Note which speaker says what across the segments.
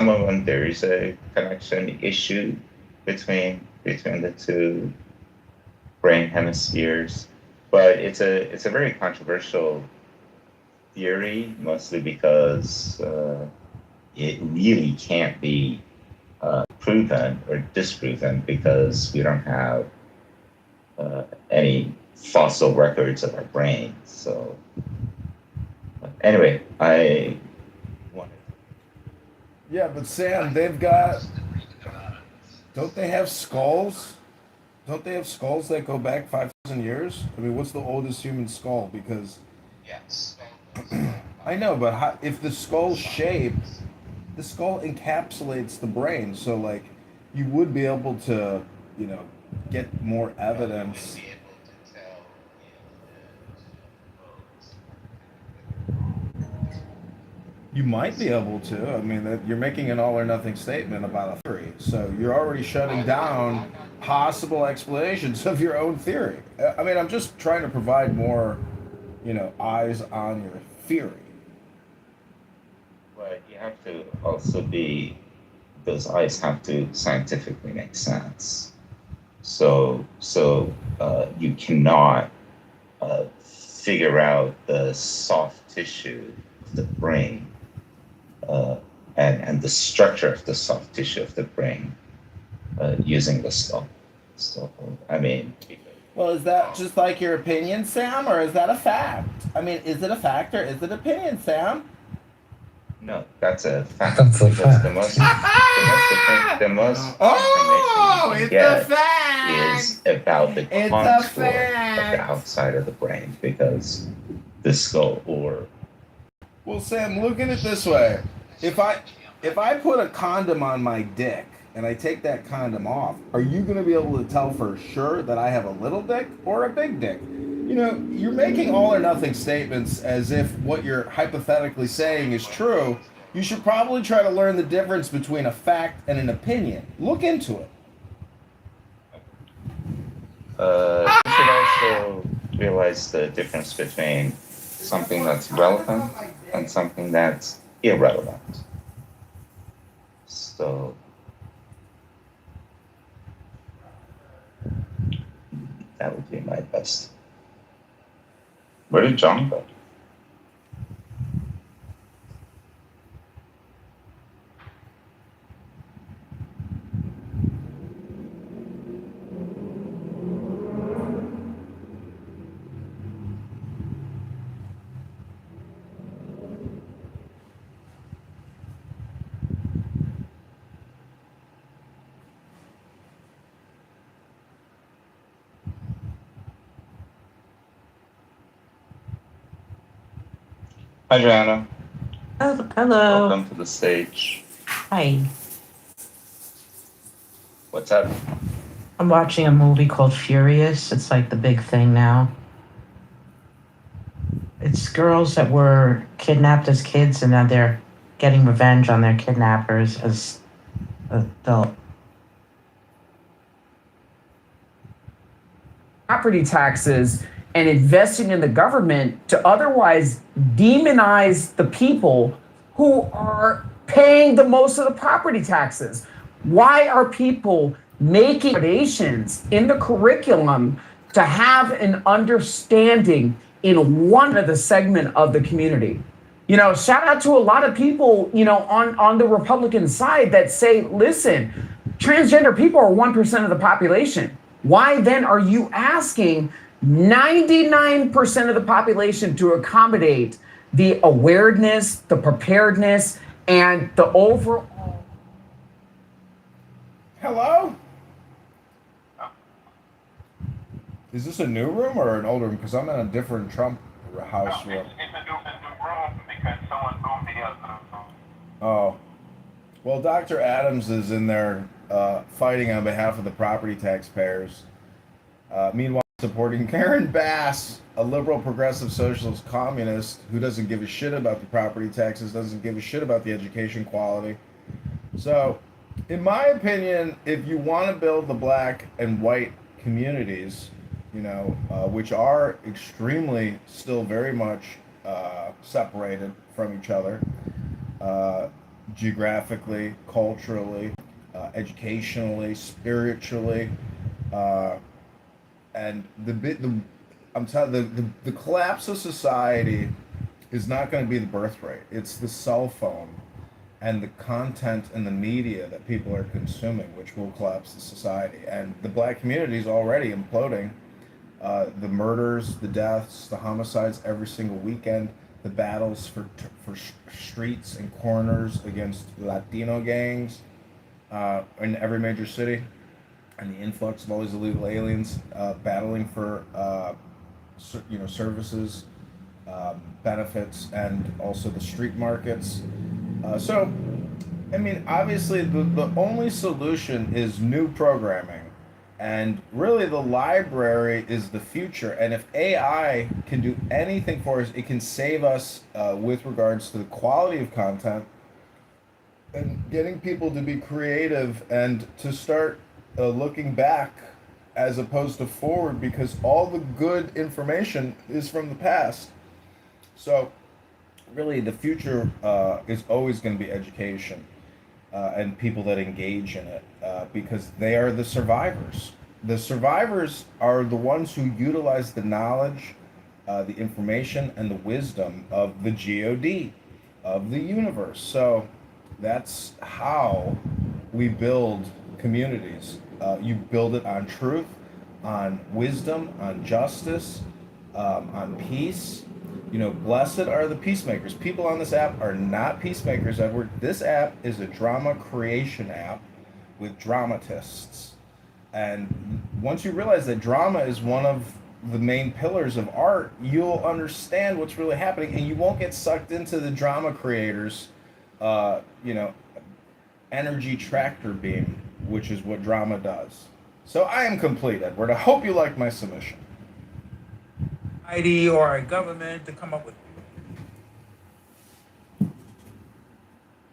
Speaker 1: some of them there is a connection issue between the two brain hemispheres, but it's a very controversial theory, mostly because it really can't be proven or disproven because we don't have any fossil records of our brains. So anyway, I wanted.
Speaker 2: Yeah, but Sam, they've got. Don't they have skulls? Don't they have skulls that go back 5,000 years? I mean, what's the oldest human skull? Because
Speaker 1: Yes.
Speaker 2: I know, but how, if the skull's shape, the skull encapsulates the brain, so like you would be able to, you know, get more evidence. You might be able to. I mean, that you're making an all or nothing statement about a theory, so you're already shutting down possible explanations of your own theory. I mean, I'm just trying to provide more, eyes on your theory.
Speaker 1: But you have to also be, those eyes have to scientifically make sense. So you cannot figure out the soft tissue of the brain uh, and the structure of the soft tissue of the brain using the skull. So, I mean,
Speaker 2: Well, is that just like your opinion, Sam, or is that a fact? I mean, is it a fact or is it opinion, Sam?
Speaker 1: no, that's a fact
Speaker 3: That's a
Speaker 1: because
Speaker 3: fact.
Speaker 1: the most information you
Speaker 2: Oh,
Speaker 1: can
Speaker 2: it's a
Speaker 1: get
Speaker 2: fact.
Speaker 1: is about the
Speaker 2: It's a
Speaker 1: contour of the
Speaker 2: fact.
Speaker 1: outside of the brain because the skull or
Speaker 2: Well, Sam, look at it this way. If I if I put a condom on my dick and I take that condom off, are you going to be able to tell for sure that I have a little dick or a big dick? You're making all or nothing statements as if what you're hypothetically saying is true. You should probably try to learn the difference between a fact and an opinion. Look into it.
Speaker 1: you should also realize the difference between something that's relevant and something that's irrelevant. So that would be my best. Where did John go? Hi, Joanna.
Speaker 3: Oh, hello.
Speaker 1: Welcome to the stage.
Speaker 3: Hi.
Speaker 1: What's up?
Speaker 3: I'm watching a movie called Furious. It's like the big thing now. It's girls that were kidnapped as kids and now they're getting revenge on their kidnappers as adults.
Speaker 4: Property taxes and investing in the government to otherwise demonize the people who are paying the most of the property taxes. Why are people making accommodations in the curriculum to have an understanding in one of the segment of the community? Shout out to a lot of people, on the Republican side that say, listen, transgender people are 1% of the population. Why then are you asking 99% of the population to accommodate the awareness, the preparedness, and the overall?
Speaker 2: Hello? Is this a new room or an old room? Because I'm in a different Trump house room.
Speaker 5: It's a new room because someone moved the other room.
Speaker 2: Oh. Well, Dr. Adams is in there fighting on behalf of the property taxpayers. Meanwhile, supporting Karen Bass, a liberal, progressive, socialist, communist who doesn't give a shit about the property taxes, doesn't give a shit about the education quality. So, in my opinion, if you want to build the black and white communities, which are extremely still very much separated from each other, geographically, culturally, educationally, spiritually, uh, and I'm telling the collapse of society is not going to be the birth rate. It's the cell phone and the content and the media that people are consuming, which will collapse the society. And the black community is already imploding. The murders, the deaths, the homicides every single weekend, the battles for streets and corners against Latino gangs in every major city, and the influx of all these illegal aliens battling for services, benefits, and also the street markets. So, I mean, obviously, the only solution is new programming. And really, the library is the future. And if AI can do anything for us, it can save us with regards to the quality of content and getting people to be creative and to start looking back as opposed to forward, because all the good information is from the past. So, really, the future is always going to be education and people that engage in it because they are the survivors. The survivors are the ones who utilize the knowledge, the information, and the wisdom of the God, of the universe. So that's how we build communities. You build it on truth, on wisdom, on justice, on peace. Blessed are the peacemakers. People on this app are not peacemakers, Edward. This app is a drama creation app with dramatists. And once you realize that drama is one of the main pillars of art, you'll understand what's really happening, and you won't get sucked into the drama creators, uh, you know, energy tractor beam, which is what drama does. So I am complete, Edward. I hope you like my submission.
Speaker 6: Society or a government to come up with.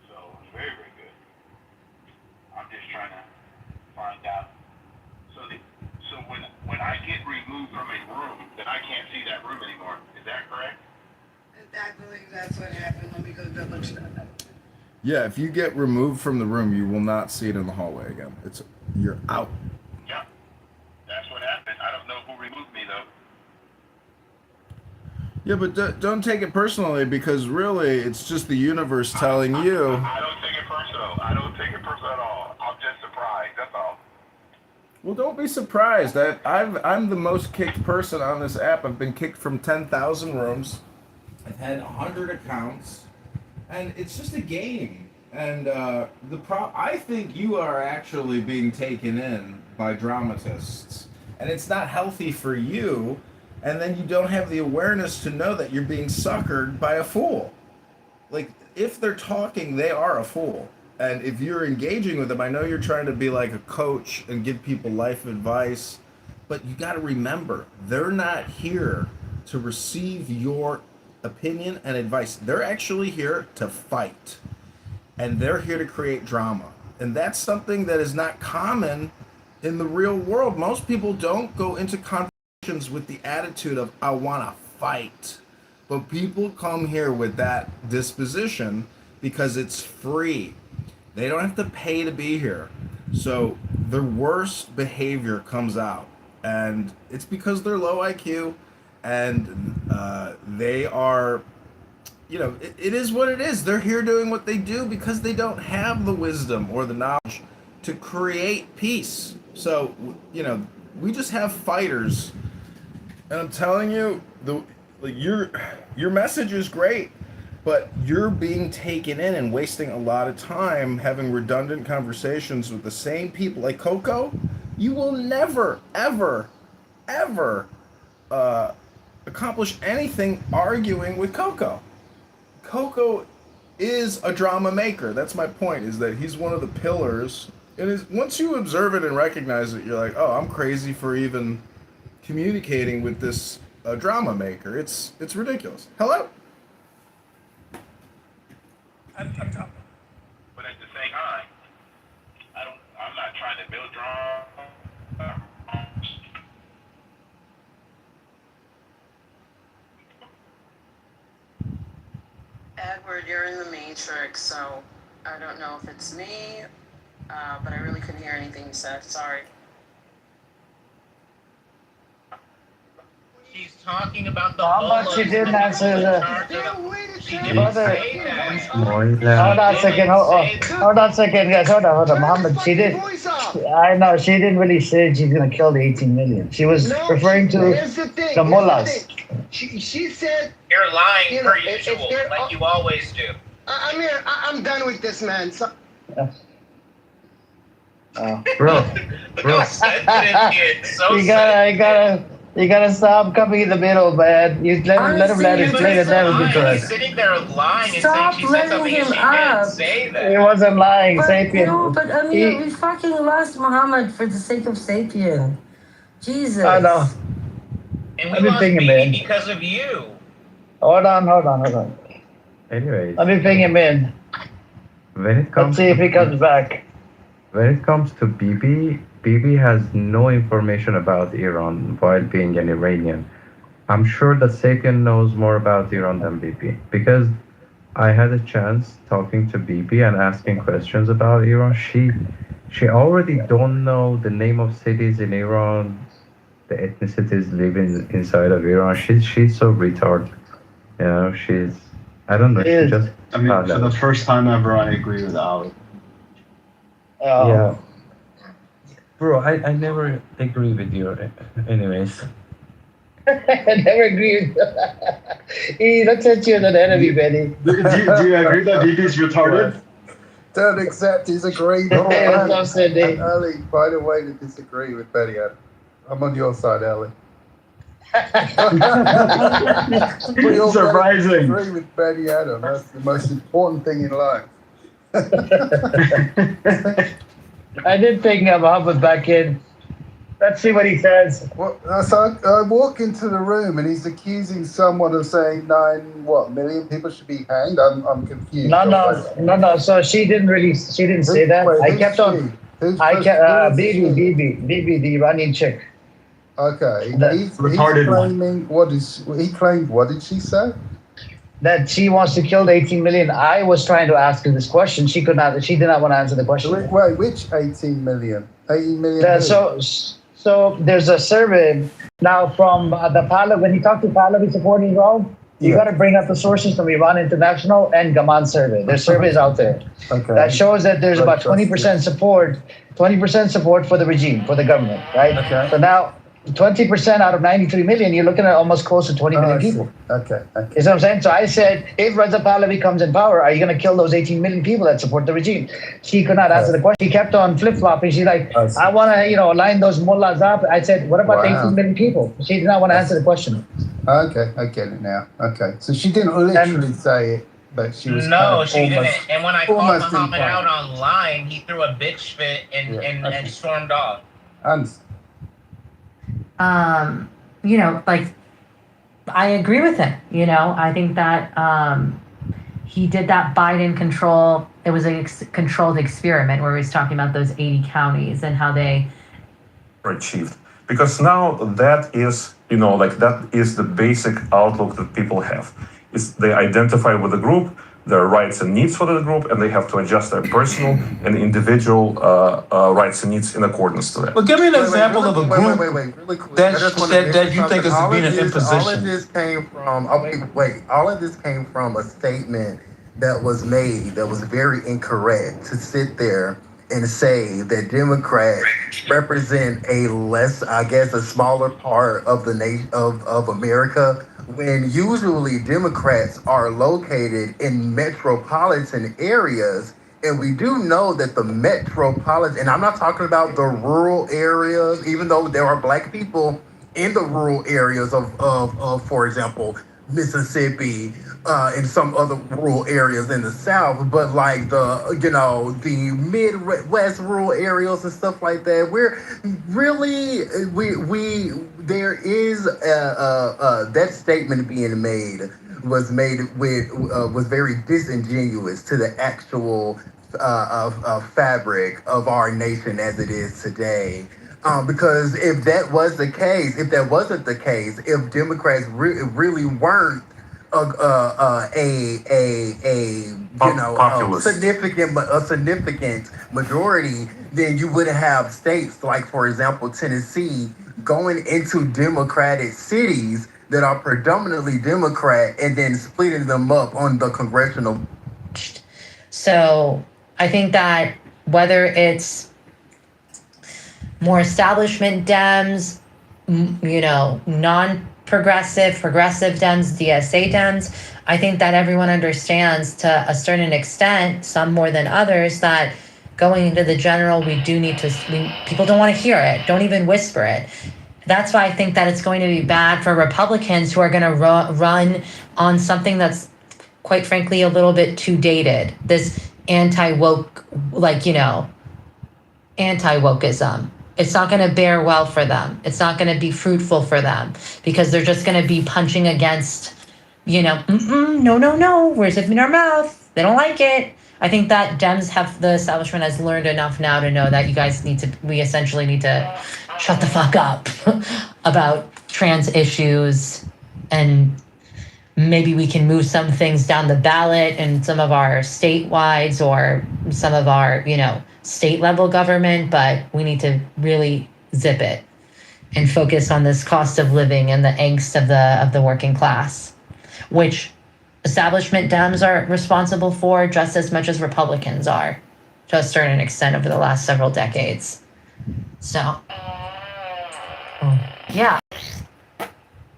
Speaker 5: So very, very good. I'm just trying to find out. So when I get removed from a room, then I can't see that room anymore. Is that correct?
Speaker 7: I believe that's what happened. Let me go double check.
Speaker 2: Yeah, if you get removed from the room, you will not see it in the hallway again. You're out.
Speaker 5: Yeah. That's what happened. I don't know who removed me though.
Speaker 2: Yeah, but don't take it personally, because really it's just the universe telling you.
Speaker 5: I don't take it personal. I don't take it personal at all. I'm just surprised. That's all.
Speaker 2: Well, don't be surprised. I'm the most kicked person on this app. I've been kicked from 10,000 rooms. I've had 100 accounts, and it's just a game. And I think you are actually being taken in by dramatists, and it's not healthy for you. And then you don't have the awareness to know that you're being suckered by a fool. Like, if they're talking, they are a fool. And if you're engaging with them, I know you're trying to be like a coach and give people life advice, but you got to remember, they're not here to receive your opinion and advice. They're actually here to fight. And they're here to create drama. And that's something that is not common in the real world. Most people don't go into conversations with the attitude of, I want to fight. But people come here with that disposition because it's free. They don't have to pay to be here. So their worst behavior comes out. And it's because they're low IQ and they are, it is what it is. They're here doing what they do because they don't have the wisdom or the knowledge to create peace. So, we just have fighters. And I'm telling you, your message is great, but you're being taken in and wasting a lot of time having redundant conversations with the same people. Like Coco, you will never, ever, ever accomplish anything arguing with Coco. Coco is a drama maker. That's my point, is that he's one of the pillars. Once you observe it and recognize it, you're like, oh, I'm crazy for even communicating with this drama maker. It's ridiculous. Hello?
Speaker 6: I'm talking.
Speaker 5: But at the same time, I'm not trying to build drama.
Speaker 7: Edward, you're in the matrix, so
Speaker 8: I don't know if it's me, but I really couldn't hear anything you said. Sorry.
Speaker 9: She's talking about the
Speaker 3: Muhammad, she
Speaker 9: mullahs
Speaker 3: didn't
Speaker 9: and
Speaker 3: answer
Speaker 9: people in
Speaker 3: the.
Speaker 9: charge of the. She didn't
Speaker 3: Brother,
Speaker 9: say that.
Speaker 3: hold on a second. Hold on a second, guys. Hold on. Muhammad, she did. I know she didn't really say she's gonna kill the 18 million. She was referring to the mullahs.
Speaker 10: She said,
Speaker 9: You're lying
Speaker 10: You know,
Speaker 9: per
Speaker 10: if
Speaker 9: usual,
Speaker 10: they're-
Speaker 9: like you always do.
Speaker 10: I mean, I'm done with this, man. So,
Speaker 3: Bro,
Speaker 9: How sensitive kid, so
Speaker 3: you gotta stop coming in the middle, man. You let him
Speaker 9: sensitive.
Speaker 3: explain it. That would be
Speaker 9: He's
Speaker 3: correct.
Speaker 9: sitting there lying and
Speaker 11: Stop
Speaker 9: saying she said
Speaker 11: letting
Speaker 9: something and
Speaker 11: him
Speaker 9: she
Speaker 11: up.
Speaker 9: didn't say that.
Speaker 3: He wasn't lying,
Speaker 11: But,
Speaker 3: Sapien.
Speaker 11: no, but I mean,
Speaker 3: He-
Speaker 11: we fucking lost Muhammad for the sake of Sapien. Jesus.
Speaker 3: I know.
Speaker 9: And
Speaker 3: Let
Speaker 9: we
Speaker 3: me
Speaker 9: lost
Speaker 3: ping him
Speaker 9: Bibi
Speaker 3: in.
Speaker 9: because of you.
Speaker 3: Hold on.
Speaker 12: Anyways,
Speaker 3: Let me ping him in.
Speaker 12: when it
Speaker 3: Let's
Speaker 12: comes
Speaker 3: see if he comes back.
Speaker 12: when it comes to Bibi has no information about Iran while being an Iranian. I'm sure that Sapien knows more about Iran than Bibi because I had a chance talking to Bibi and asking questions about Iran. She already don't know the name of cities in Iran, the ethnicities living inside of Iran. She's so retarded. You know, I don't know.
Speaker 3: She
Speaker 12: She
Speaker 3: is.
Speaker 12: just
Speaker 13: I mean,
Speaker 12: found
Speaker 13: for the
Speaker 12: out.
Speaker 13: first time ever, I agree with Ali.
Speaker 12: Yeah. Bro, I never agree with you. Anyways.
Speaker 3: I never agree with He looks at you as an enemy, Benny.
Speaker 13: Do you agree that Bibi is retarded?
Speaker 14: Don't accept his agreement.
Speaker 3: Hey, what's up, Cindy?
Speaker 14: Ali, find a way to disagree with Betty Adam. I'm on your side, Ali. We all
Speaker 13: Surprising.
Speaker 14: agree with Betty Adam. That's the most important thing in life.
Speaker 3: I did ping Muhammad back in. Let's see what he says.
Speaker 14: Well, so I walk into the room and he's accusing someone of saying 9 million people should be hanged. I'm confused.
Speaker 3: No. So she didn't say that.
Speaker 14: Wait,
Speaker 3: I
Speaker 14: who's
Speaker 3: kept on.
Speaker 14: Who's
Speaker 3: I kept
Speaker 14: Bibi,
Speaker 3: Bibi, the Iranian chick.
Speaker 14: Okay.
Speaker 3: He's
Speaker 14: claiming he claimed what did she say?
Speaker 3: That she wants to kill the 18 million. I was trying to ask her this question. She did not want to answer the question.
Speaker 14: Wait, which 18 million? 18 million.
Speaker 3: So there's a survey now from the Pahlavi. When you talk to Pahlavi supporters, you got to bring up the sources from Iran International and Gaman survey. There's surveys out there that shows that there's about 20% support, 20% support for the regime, for the government, right?
Speaker 14: Okay.
Speaker 3: So now 20% out of 93 million, you're looking at almost close to 20 million people.
Speaker 14: Okay.
Speaker 3: You see what I'm saying? So I said, if Reza Pahlavi comes in power, are you going to kill those 18 million people that support the regime? She could not answer the question. She kept on flip-flopping. She's like, I want to, line those mullahs up. I said, what about the 18 million people? She did not want to answer the question.
Speaker 14: Okay, I get it now. Okay, so she didn't literally say it, but she was
Speaker 9: No,
Speaker 14: kind
Speaker 9: she
Speaker 14: of
Speaker 9: didn't. And when I called
Speaker 14: almost
Speaker 9: Muhammad
Speaker 14: implying.
Speaker 9: out online, he threw a bitch fit and stormed off.
Speaker 15: I agree with him. I think that he did that Biden control. It was a controlled experiment where he was talking about those 80 counties and how they
Speaker 16: achieved. Because now that is, that is the basic outlook that people have. They identify with the group, their rights and needs for the group, and they have to adjust their personal and individual rights and needs in accordance to that.
Speaker 6: Well, give me an example of a group
Speaker 14: really quick.
Speaker 6: that you think is being an imposition.
Speaker 14: All of this came from. All of this came from a statement that was made that was very incorrect. To sit there and say that Democrats represent a smaller part of the nation of America, when usually Democrats are located in metropolitan areas. And we do know that the metropolitan, and I'm not talking about the rural areas, even though there are black people in the rural areas of for example, Mississippi, and some other rural areas in the South, but like the Midwest rural areas and stuff like that, we're really there is that statement being made was very disingenuous to the actual fabric of our nation as it is today. Because if that wasn't the case, if Democrats really weren't significant majority, then you wouldn't have states like, for example, Tennessee going into Democratic cities that are predominantly Democrat and then splitting them up on the congressional.
Speaker 15: So I think that whether it's more establishment Dems, non-progressive, progressive Dems, DSA Dems, I think that everyone understands to a certain extent, some more than others, that going into the general, people don't want to hear it. Don't even whisper it. That's why I think that it's going to be bad for Republicans who are going to run on something that's, quite frankly, a little bit too dated. This anti-woke, anti-wokeism. It's not going to bear well for them. It's not going to be fruitful for them because they're just going to be punching against, no, we're zipping our mouth. They don't like it. I think that the establishment has learned enough now to know that we essentially need to shut the fuck up about trans issues, and maybe we can move some things down the ballot in some of our statewides or some of our, state level government, but we need to really zip it and focus on this cost of living and the angst of the working class, which establishment Dems are responsible for just as much as Republicans are, to a certain extent over the last several decades. So, yeah.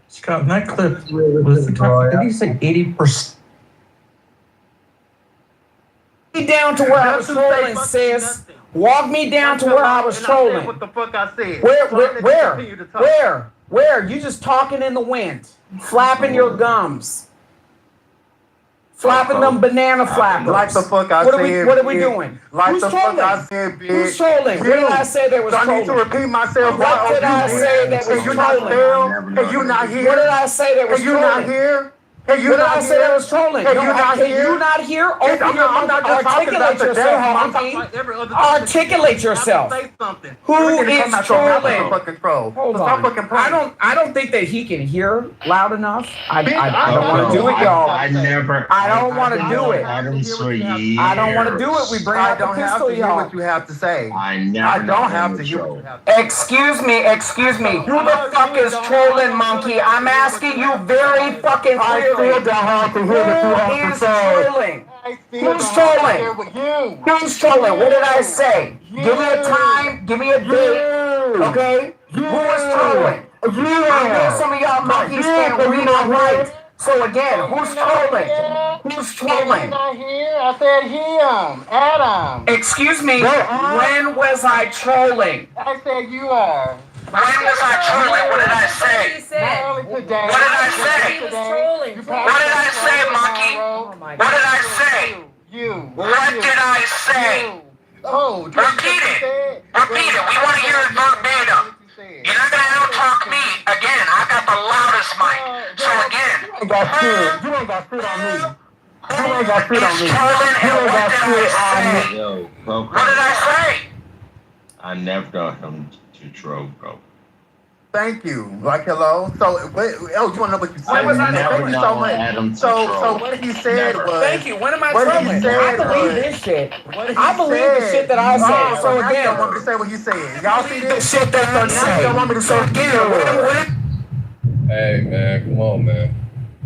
Speaker 6: Scott, that clip was the top. Did you say 80%?
Speaker 4: Me down to where I was trolling, sis. Walk me down to where I was trolling.
Speaker 14: What the fuck I said?
Speaker 4: Where? You just talking in the wind, flapping your gums. Flapping them banana flappers.
Speaker 14: Like the fuck I said.
Speaker 4: What are we doing?
Speaker 14: Like
Speaker 4: Who's
Speaker 14: the
Speaker 4: trolling?
Speaker 14: fuck I said, bitch.
Speaker 4: Who's trolling? What did I say that was
Speaker 14: I
Speaker 4: trolling?
Speaker 14: need to repeat myself.
Speaker 4: What did I say that was trolling?
Speaker 14: Can you not hear?
Speaker 4: What did I say that was
Speaker 14: trolling? Can you not hear?
Speaker 4: What did I say that was trolling?
Speaker 14: Can you not hear?
Speaker 4: You not hear? Open your mouth. Articulate yourself. Articulate yourself. Who is trolling? Hold on. I don't think that he can hear loud enough. I don't want to do it, y'all. I don't want to do it. I don't want to do it. We bring out the pistol, y'all.
Speaker 14: What you have to say.
Speaker 13: I
Speaker 14: don't have to hear what you have to say.
Speaker 4: Excuse me. Who the fuck is trolling, monkey? I'm asking you very fucking clearly. Who is trolling? Who's trolling? Who's trolling? What did I say? Give me a time. Give me a date. Okay? Who is trolling? I know some of y'all monkeys can't read or write. So again, who's trolling? Who's trolling?
Speaker 10: Not here. I said him. Adam.
Speaker 4: Excuse me. When was I trolling?
Speaker 10: I said you are.
Speaker 4: When was I trolling? What did I say?
Speaker 10: Not only today.
Speaker 4: What did I say? What did I say, monkey? What did I say? What did I say?
Speaker 10: Oh,
Speaker 4: repeat it. Repeat it. We want to hear it verbatim. You're not gonna out-talk me again. I got the loudest mic. So again,
Speaker 10: You ain't got shit on me.
Speaker 4: What did I say?
Speaker 13: I never know him to troll, bro.
Speaker 14: Thank you. Like, hello. So, you want to know what you said?
Speaker 4: Why was I
Speaker 13: never know Adam to troll.
Speaker 14: So what he said was.
Speaker 4: Thank you. When am I
Speaker 14: What he
Speaker 4: trolling?
Speaker 14: said
Speaker 4: I believe
Speaker 14: was-
Speaker 4: this shit.
Speaker 14: What he
Speaker 4: I believe the
Speaker 14: said-
Speaker 4: shit that I say.
Speaker 14: Oh,
Speaker 4: So
Speaker 14: now you
Speaker 4: again,
Speaker 14: don't want me to say what he said. Y'all see
Speaker 4: the
Speaker 14: this?
Speaker 4: shit that I
Speaker 14: Now you don't want me to
Speaker 4: say.
Speaker 14: say
Speaker 4: So again,
Speaker 17: Hey man, come on man.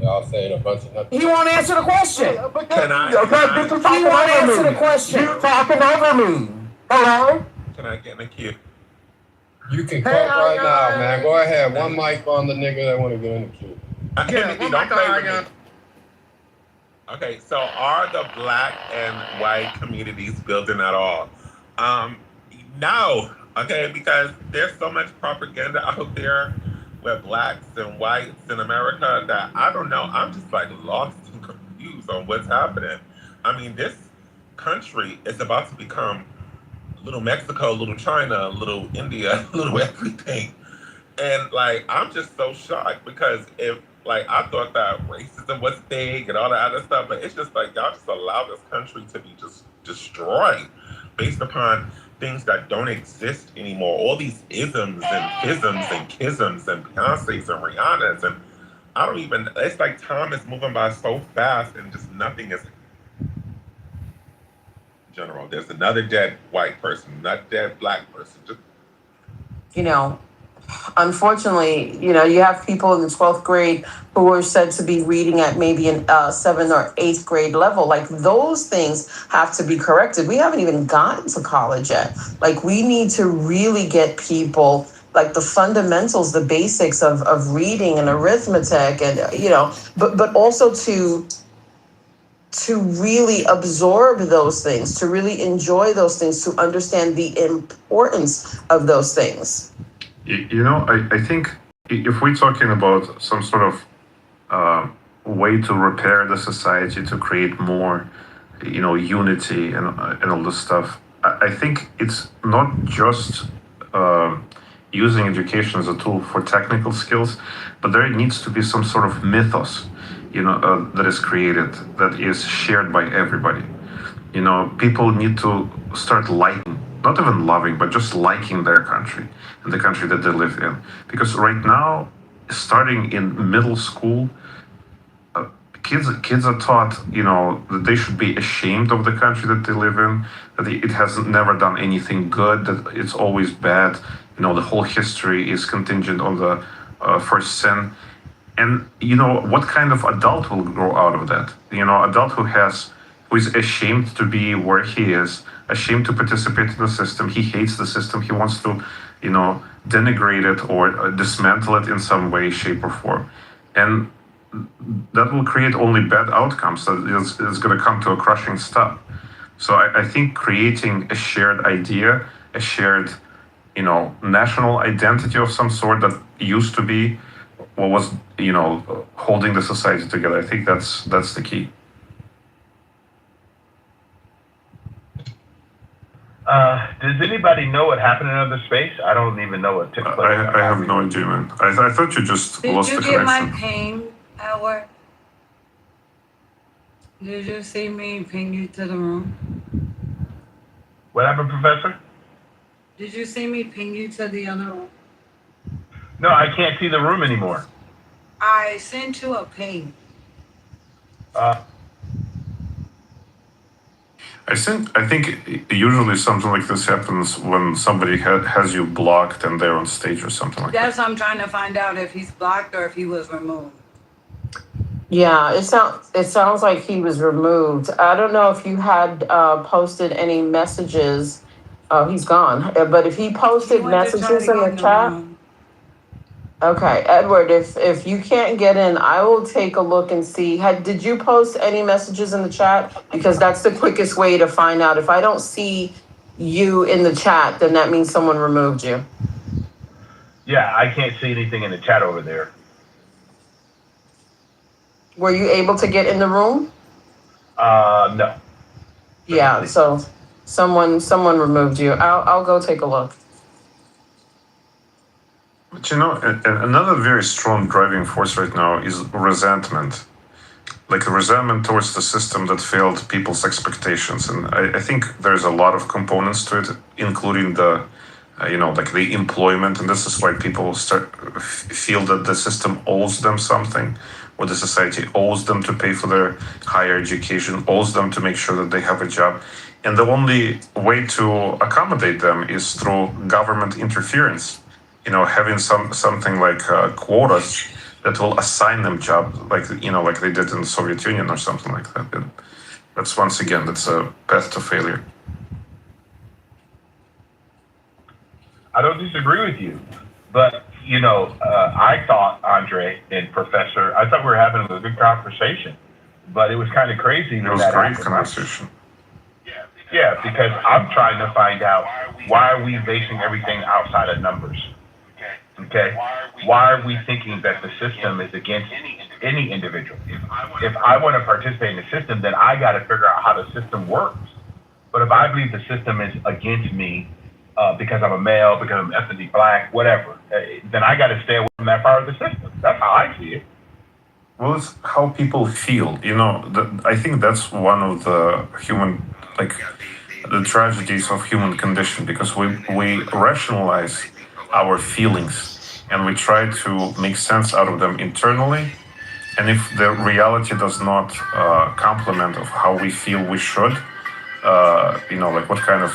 Speaker 17: Y'all saying a bunch of nothing.
Speaker 4: he won't answer the question.
Speaker 16: Can I
Speaker 4: He won't answer the question.
Speaker 14: You talking over me. Hello?
Speaker 16: can I get in the queue?
Speaker 17: You can talk right now, man. Go ahead. One mic on the nigga that want to get in the queue.
Speaker 16: Timothy, don't play with me. Okay, so are the black and white communities building at all? No. Okay, because there's so much propaganda out there with blacks and whites in America that I don't know. I'm just like lost and confused on what's happening. I mean, this country is about to become little Mexico, little China, little India, little everything. And like, I'm just so shocked because if like, I thought that racism was big and all that other stuff, but it's just like, y'all just allow this country to be just destroyed based upon things that don't exist anymore. All these isms and isms and kisms and Beyonce's and Rihanna's and
Speaker 18: I don't even, it's like time is moving by so fast and just nothing is general. There's another dead white person, another dead black person. Just,
Speaker 8: You know, unfortunately, you have people in the 12th grade who are said to be reading at maybe an 7th or 8th grade level. Like, those things have to be corrected. We haven't even gotten to college yet. Like, we need to really get people like the fundamentals, the basics of reading and arithmetic, and but also to really absorb those things, to really enjoy those things, to understand the importance of those things.
Speaker 16: I think if we're talking about some sort of way to repair the society, to create more, unity and all this stuff, I think it's not just using education as a tool for technical skills, but there needs to be some sort of mythos, that is created, that is shared by everybody. People need to start liking, not even loving, but just liking their country and the country that they live in. Because right now, starting in middle school, kids are taught, that they should be ashamed of the country that they live in, that it has never done anything good, that it's always bad. The whole history is contingent on the first sin. And what kind of adult will grow out of that? Adult who is ashamed to be where he is, ashamed to participate in the system. He hates the system. He wants to, denigrate it or dismantle it in some way, shape, or form. And that will create only bad outcomes. It's going to come to a crushing stop. So I think creating a shared idea, a shared, national identity of some sort that used to be what was, holding the society together. I think that's the key.
Speaker 5: Does anybody know what happened in other space? I don't even know what took place.
Speaker 16: I have no idea, man. I thought you just lost the connection.
Speaker 7: Did you get my ping at work? Did you see me ping you to the room?
Speaker 5: What happened, Professor?
Speaker 7: Did you see me ping you to the other room?
Speaker 5: No, I can't see the room anymore.
Speaker 7: I sent you a ping.
Speaker 16: I think usually something like this happens when somebody has you blocked and they're on stage or something like that.
Speaker 7: That's what I'm trying to find out, if he's blocked or if he was removed.
Speaker 8: Yeah, it sounds like he was removed. I don't know if you had posted any messages. Oh, he's gone. But if he posted messages in the chat. Okay, Edward, if you can't get in, I will take a look and see. Did you post any messages in the chat? Because that's the quickest way to find out. If I don't see you in the chat, then that means someone removed you.
Speaker 5: Yeah, I can't see anything in the chat over there.
Speaker 8: Were you able to get in the room?
Speaker 5: No.
Speaker 8: Yeah, so someone removed you. I'll go take a look.
Speaker 16: But another very strong driving force right now is resentment. Like resentment towards the system that failed people's expectations. And I think there's a lot of components to it, including the, like the employment. And this is why people feel that the system owes them something, or the society owes them to pay for their higher education, owes them to make sure that they have a job. And the only way to accommodate them is through government interference. Having something like quotas that will assign them jobs, like they did in the Soviet Union or something like that. And that's that's a path to failure.
Speaker 5: I don't disagree with you, but I thought, Andre and Professor, I thought we were having a good conversation, but it was kind of crazy.
Speaker 16: It was a great conversation.
Speaker 5: Yeah, because I'm trying to find out, why are we basing everything outside of numbers? Okay, why are we thinking that the system is against any individual? If I want to participate in the system, then I got to figure out how the system works. But if I believe the system is against me because I'm a male, because I'm ethnically black, whatever, then I got to stay away from that part of the system. That's how I see it.
Speaker 16: Well, it's how people feel. I think that's one of the the tragedies of human condition, because we rationalize our feelings and we try to make sense out of them internally, And if the reality does not complement of how we feel we should, like what kind of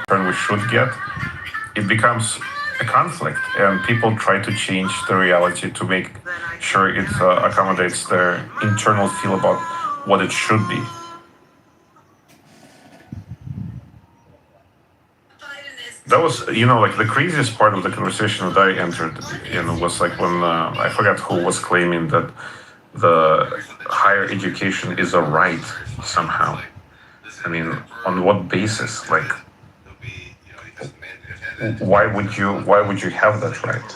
Speaker 16: turn we should get, it becomes a conflict, and people try to change the reality to make sure it accommodates their internal feel about what it should be. That was, like the craziest part of the conversation that I entered in was like when I forgot who was claiming that the higher education is a right somehow. I mean, on what basis? Like, why would you have that right?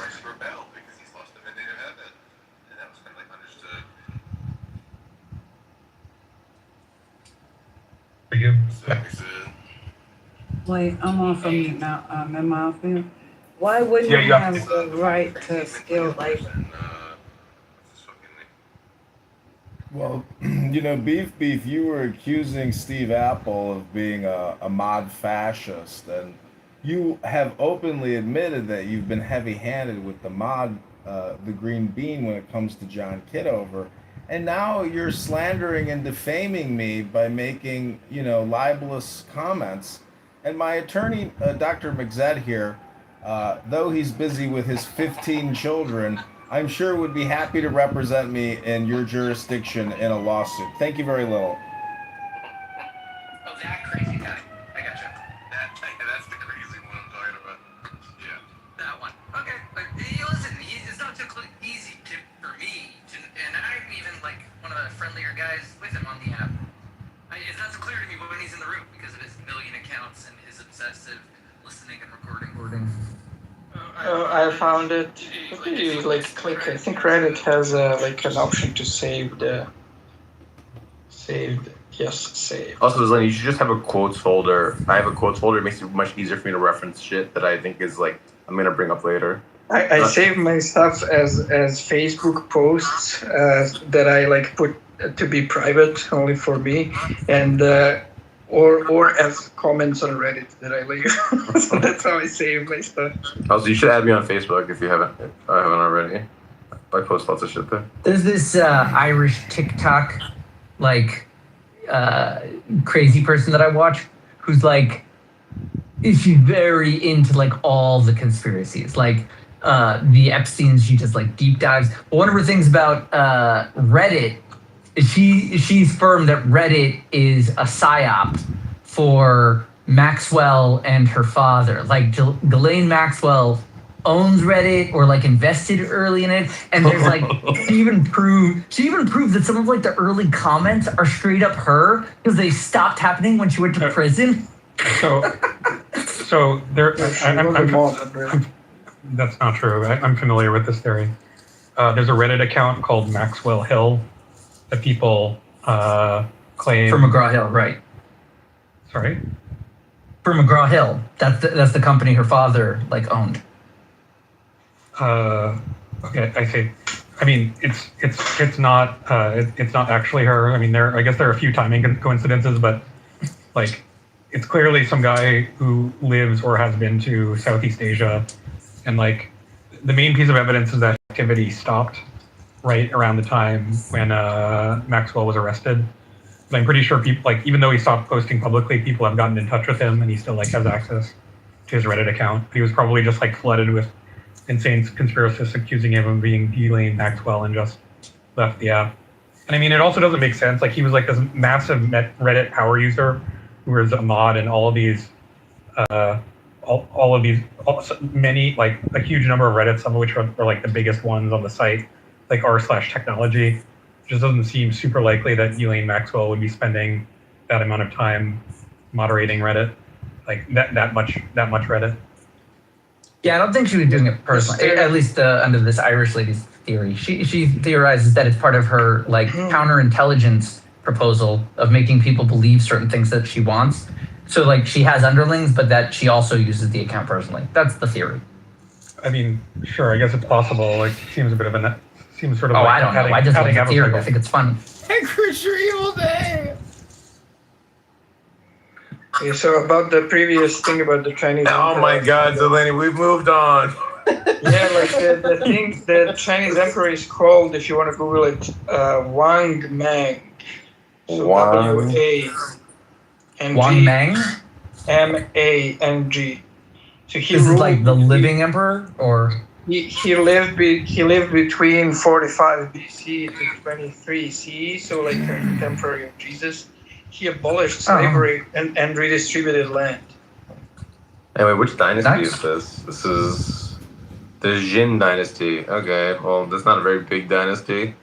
Speaker 6: For you.
Speaker 7: Wait, I'm off from mute now. I'm in my field. Why wouldn't
Speaker 6: Yeah,
Speaker 7: you
Speaker 6: you
Speaker 7: have
Speaker 6: have
Speaker 7: the right to skilled labor?
Speaker 2: Well, Beef, you were accusing Steve Apple of being a mod fascist, and you have openly admitted that you've been heavy-handed with the green bean when it comes to John Kitover, and now you're slandering and defaming me by making, libelous comments. And my attorney, Dr. McZed here, though he's busy with his 15 children, I'm sure would be happy to represent me in your jurisdiction in a lawsuit. Thank you very little.
Speaker 9: Oh, that crazy guy. I gotcha. That's the crazy one I'm talking about. Yeah. That one. Okay. Listen, it's not too easy for me, and I'm even one of the friendlier guys with him on the app. It's not so clear to me when he's in the room because of his million accounts and his obsessive listening and recording.
Speaker 19: I found it. You click. I think Reddit has an option to save. Save.
Speaker 20: Also, Zeleny, you should just have a quotes folder. I have a quotes folder. It makes it much easier for me to reference shit that I think is I'm gonna bring up later.
Speaker 19: I save my stuff as Facebook posts that I put to be private only for me, and or as comments on Reddit that I leave. So that's how I save my stuff.
Speaker 20: Also, you should add me on Facebook if I haven't already. I post lots of shit there.
Speaker 4: There's this Irish TikTok crazy person that I watch who's she's very into all the conspiracies, the Epstein's. She just deep dives. But one of her things about Reddit is she's firm that Reddit is a psyop for Maxwell and her father. Ghislaine Maxwell owns Reddit or invested early in it, and there's she even proved that some of the early comments are straight up her because they stopped happening when she went to prison.
Speaker 6: So there. That's not true. I'm familiar with this theory. There's a Reddit account called Maxwell Hill that people claim
Speaker 4: For McGraw-Hill, right?
Speaker 6: Sorry.
Speaker 4: For McGraw-Hill, that's the company her father owned.
Speaker 6: Okay, I see. I mean, it's not actually her. I mean, I guess there are a few timing coincidences, but it's clearly some guy who lives or has been to Southeast Asia, and the main piece of evidence is that activity stopped right around the time when Maxwell was arrested. But I'm pretty sure people even though he stopped posting publicly, people have gotten in touch with him, and he still has access to his Reddit account. He was probably just flooded with insane conspiracists accusing him of being Ghislaine Maxwell and just left the app. And I mean, it also doesn't make sense. He was this massive Reddit power user who was a mod in all of these, many, a huge number of Reddits, some of which are the biggest ones on the site, r/technology. It just doesn't seem super likely that Ghislaine Maxwell would be spending that amount of time moderating Reddit, that much Reddit.
Speaker 4: Yeah, I don't think she was doing it personally, at least under this Irish lady's theory. She theorizes that it's part of her counterintelligence proposal of making people believe certain things that she wants. So she has underlings, but that she also uses the account personally. That's the theory.
Speaker 6: I mean, sure, I guess it's possible. Seems a bit of seems sort of.
Speaker 4: I don't know. I just like the theory. I think it's funny.
Speaker 2: Hey, Chris, your evil day.
Speaker 19: Okay, so about the previous thing about the Chinese.
Speaker 18: Oh my God, Zeleny, we've moved on.
Speaker 19: Yeah, like the thing, the Chinese emperor is called, if you want to Google it, Wang Mang. So
Speaker 20: Wang.
Speaker 19: W-A-N-G.
Speaker 4: Wang Mang?
Speaker 19: M-A-N-G. So he
Speaker 4: This is
Speaker 19: ruled,
Speaker 4: like the living emperor, or
Speaker 19: he lived between 45 BC to 23 CE, so like a contemporary of Jesus. He abolished slavery and redistributed land.
Speaker 20: Anyway, which dynasty is this? This is the Jin dynasty. Okay, well, that's not a very big dynasty.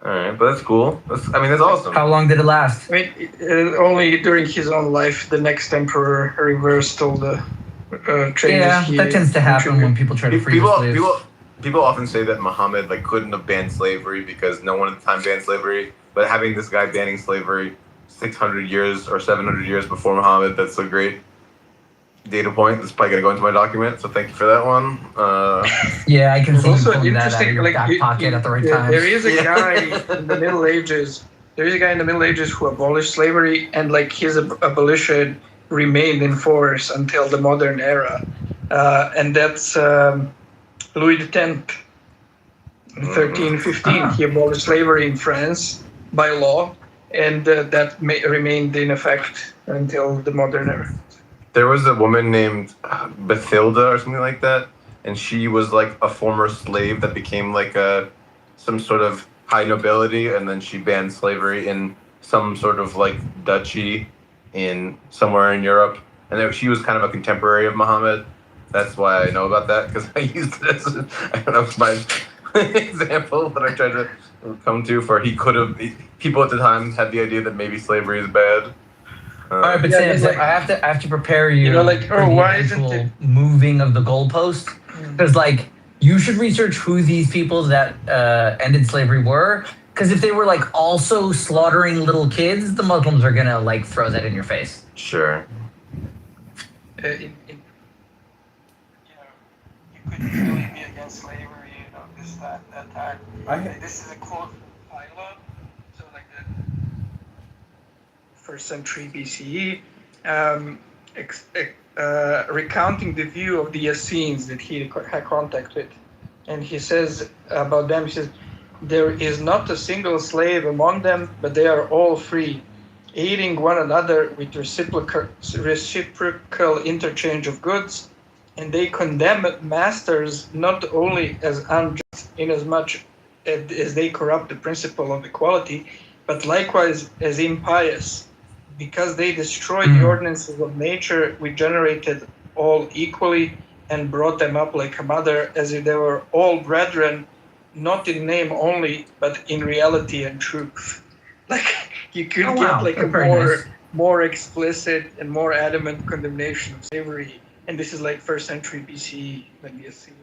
Speaker 20: All right, but that's cool. That's awesome.
Speaker 4: How long did it last?
Speaker 19: I mean, only during his own life, the next emperor reversed all the changes.
Speaker 4: Yeah, that tends to happen when people try to free slaves.
Speaker 20: People often say that Muhammad couldn't have banned slavery because no one at the time banned slavery. But having this guy banning slavery 600 years or 700 years before Muhammad, that's a great data point. That's probably gonna go into my document. So thank you for that one.
Speaker 4: Yeah, I can see you
Speaker 19: also
Speaker 4: pulling that out of
Speaker 19: interesting,
Speaker 4: your
Speaker 19: like
Speaker 4: back pocket at the right time.
Speaker 19: There is a guy in the Middle Ages. There is a guy in the Middle Ages who abolished slavery, and like his abolition remained in force until the modern era, and that's Louis X. In 1315, he abolished slavery in France by law, and that remained in effect until the modern era.
Speaker 20: There was a woman named Bathilda or something like that, and she was like a former slave that became like some sort of high nobility, and then she banned slavery in some sort of like duchy in somewhere in Europe, and she was kind of a contemporary of Muhammad. That's why I know about that, because I used it as I don't know, my example that I tried to come to for he could have. People at the time had the idea that maybe slavery is bad.
Speaker 4: All right, but Sam, I have to prepare you.
Speaker 19: know, like,
Speaker 4: for the
Speaker 19: why isn't
Speaker 4: actual moving of the goalpost? Because like you should research who these people that ended slavery were. Because if they were like also slaughtering little kids, the Muslims are gonna like throw that in your face.
Speaker 20: Sure.
Speaker 19: You couldn't really be against slavery, this, that time. This is a quote from Philo, so like the 1st century BCE, recounting the view of the Essenes that he had contact with. And he says about them, he says, "There is not a single slave among them, but they are all free, aiding one another with reciprocal interchange of goods, and they condemn masters not only as unjust inasmuch as they corrupt the principle of equality, but likewise as impious, because they destroy the ordinances of nature which generated all equally and brought them up like a mother, as if they were all brethren, not in name only, but in reality and truth." Like you could get like a more explicit and more adamant condemnation of slavery, and this is like 1st century BCE, like the Essenes.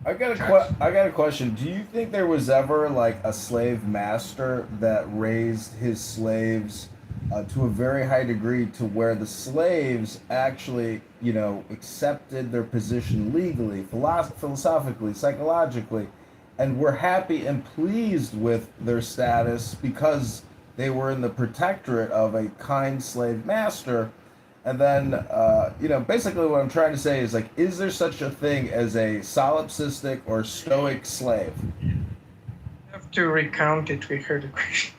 Speaker 2: I got a question. Do you think there was ever like a slave master that raised his slaves to a very high degree to where the slaves actually, accepted their position legally, philosophically, psychologically, and were happy and pleased with their status because they were in the protectorate of a kind slave master? And then, basically what I'm trying to say is, like, is there such a thing as a solipsistic or stoic slave?
Speaker 19: You have to recount it. We heard the question.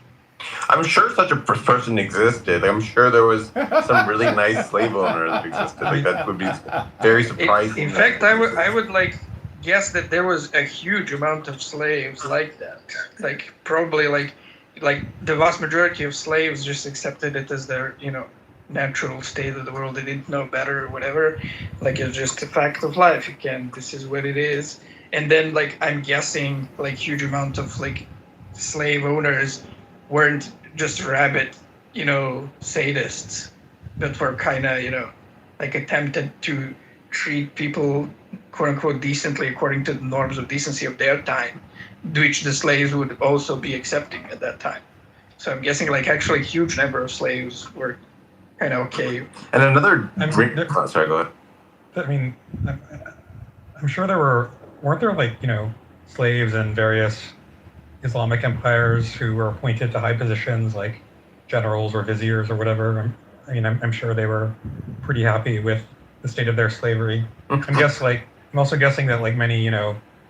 Speaker 20: I'm sure such a person existed. I'm sure there was some really nice slave owner that existed. Like that would be very surprising.
Speaker 19: In fact, I would like guess that there was a huge amount of slaves like that. Like probably like the vast majority of slaves just accepted it as their natural state of the world. They didn't know better or whatever. Like it's just a fact of life. This is what it is. And then like I'm guessing like huge amount of like slave owners weren't just rabid, sadists, but were kind of, like attempted to treat people, quote unquote, decently according to the norms of decency of their time, which the slaves would also be accepting at that time. So I'm guessing like actually a huge number of slaves were kind of okay.
Speaker 20: And another sorry, go ahead.
Speaker 6: I mean, I'm sure weren't there like, slaves in various Islamic empires who were appointed to high positions like generals or viziers or whatever. I'm sure they were pretty happy with the state of their slavery. I guess like I'm also guessing that like many,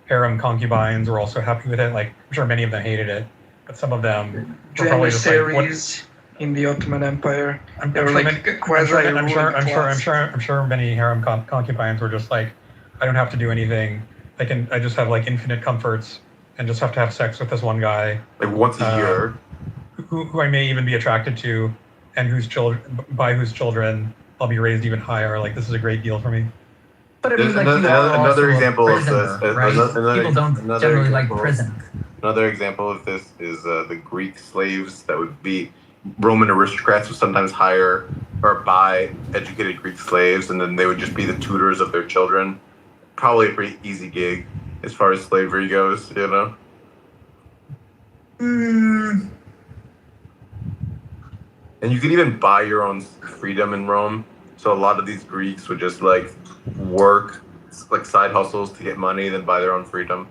Speaker 6: harem concubines were also happy with it. Like I'm sure many of them hated it, but some of them were probably just like, what?
Speaker 19: Janissaries in the Ottoman Empire.
Speaker 6: I'm
Speaker 19: They were
Speaker 6: sure
Speaker 19: like
Speaker 6: many,
Speaker 19: quasi
Speaker 6: I'm sure many harem concubines were just like, I don't have to do anything. I just have like infinite comforts and just have to have sex with this one guy.
Speaker 20: Like once a year.
Speaker 6: Who I may even be attracted to, and whose children I'll be raised even higher. Like this is a great deal for me.
Speaker 4: But I mean, like
Speaker 20: another example of
Speaker 15: prisoner,
Speaker 20: this.
Speaker 15: right? People don't generally like prison.
Speaker 20: Another example of this is the Greek slaves that would be Roman aristocrats would sometimes hire or buy educated Greek slaves, and then they would just be the tutors of their children. Probably a pretty easy gig as far as slavery goes, And you could even buy your own freedom in Rome. So a lot of these Greeks would just like work like side hustles to get money, then buy their own freedom.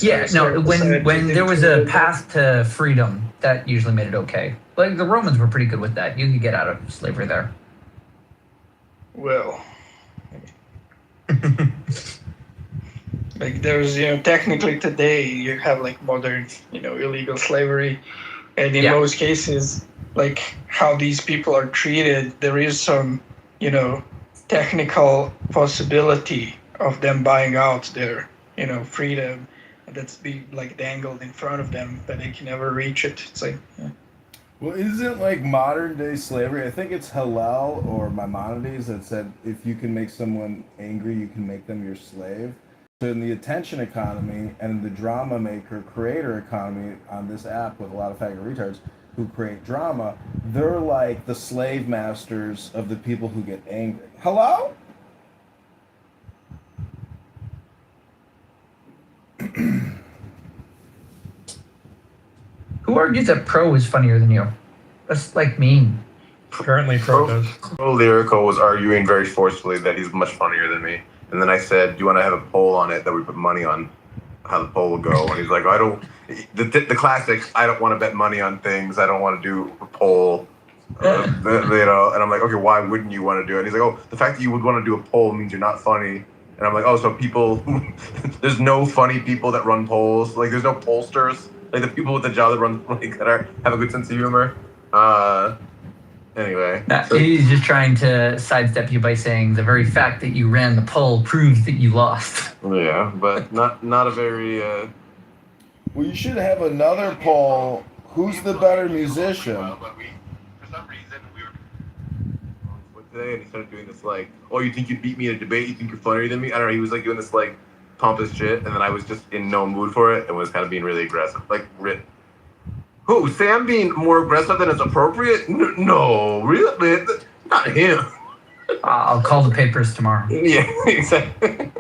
Speaker 4: Yeah, no. When there was a path to freedom, that usually made it okay. Like the Romans were pretty good with that. You could get out of slavery there.
Speaker 19: Well, like there's technically today you have like modern illegal slavery, and in most cases like how these people are treated, there is some technical possibility of them buying out their freedom that's be like dangled in front of them, but they can never reach it. It's like
Speaker 2: Well, isn't like modern day slavery? I think it's Hillel or Maimonides that said if you can make someone angry, you can make them your slave. So in the attention economy and the drama maker creator economy on this app with a lot of faggot retards who create drama, they're like the slave masters of the people who get angry. Hello?
Speaker 4: Who argues that Pro is funnier than you? That's like mean.
Speaker 6: Apparently Pro does.
Speaker 20: Pro Lyrical was arguing very forcefully that he's much funnier than me. And then I said, do you want to have a poll on it that we put money on how the poll will go? And he's like, I don't, the classics, I don't want to bet money on things. I don't want to do a poll. And I'm like, okay, why wouldn't you want to do it? And he's like, oh, the fact that you would want to do a poll means you're not funny. And I'm like, oh, so people, there's no funny people that run polls. Like, there's no pollsters. Like, the people with the job that run, like, that have a good sense of humor. Anyway.
Speaker 4: He's just trying to sidestep you by saying the very fact that you ran the poll proves that you lost.
Speaker 20: Yeah, but not a very...
Speaker 2: Well, you should have another poll. Who's the better musician?
Speaker 20: Today, and he started doing this like, oh, you think you beat me in a debate? You think you're funnier than me? I don't know. He was like doing this like pompous shit, and then I was just in no mood for it and was kind of being really aggressive. Like, who? Sam being more aggressive than is appropriate? No, really? Not him.
Speaker 4: I'll call the papers tomorrow.
Speaker 20: Yeah, exactly.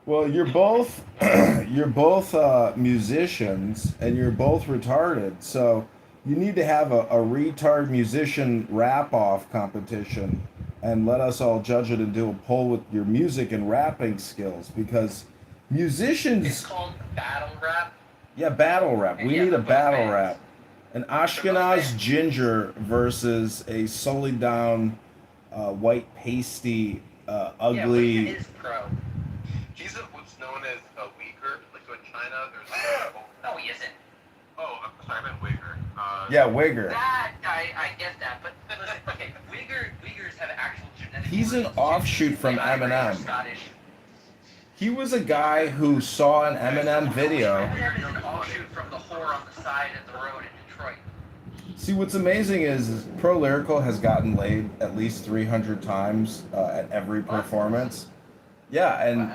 Speaker 2: Well, you're both musicians, and you're both retarded. So you need to have a retard musician rap-off competition, and let us all judge it and do a poll with your music and rapping skills, because musicians.
Speaker 9: It's called battle rap.
Speaker 2: Yeah, battle rap. We need a battle rap. An Ashkenaz ginger versus a solely down white pasty ugly.
Speaker 9: Yeah, but he is pro. He's what's known as a Uyghur. Like so in China, there's like no, he isn't. Oh, I'm sorry, I meant Uyghur.
Speaker 2: Yeah, Uyghur.
Speaker 9: That I get that, but listen, okay, Uyghurs have actual genetic.
Speaker 2: He's an offshoot from Eminem.
Speaker 9: Scottish.
Speaker 2: He was a guy who saw an Eminem video.
Speaker 9: Eminem is an offshoot from the whore on the side of the road in Detroit.
Speaker 2: See, what's amazing is Pro Lyrical has gotten laid at least 300 times at every performance. Yeah, and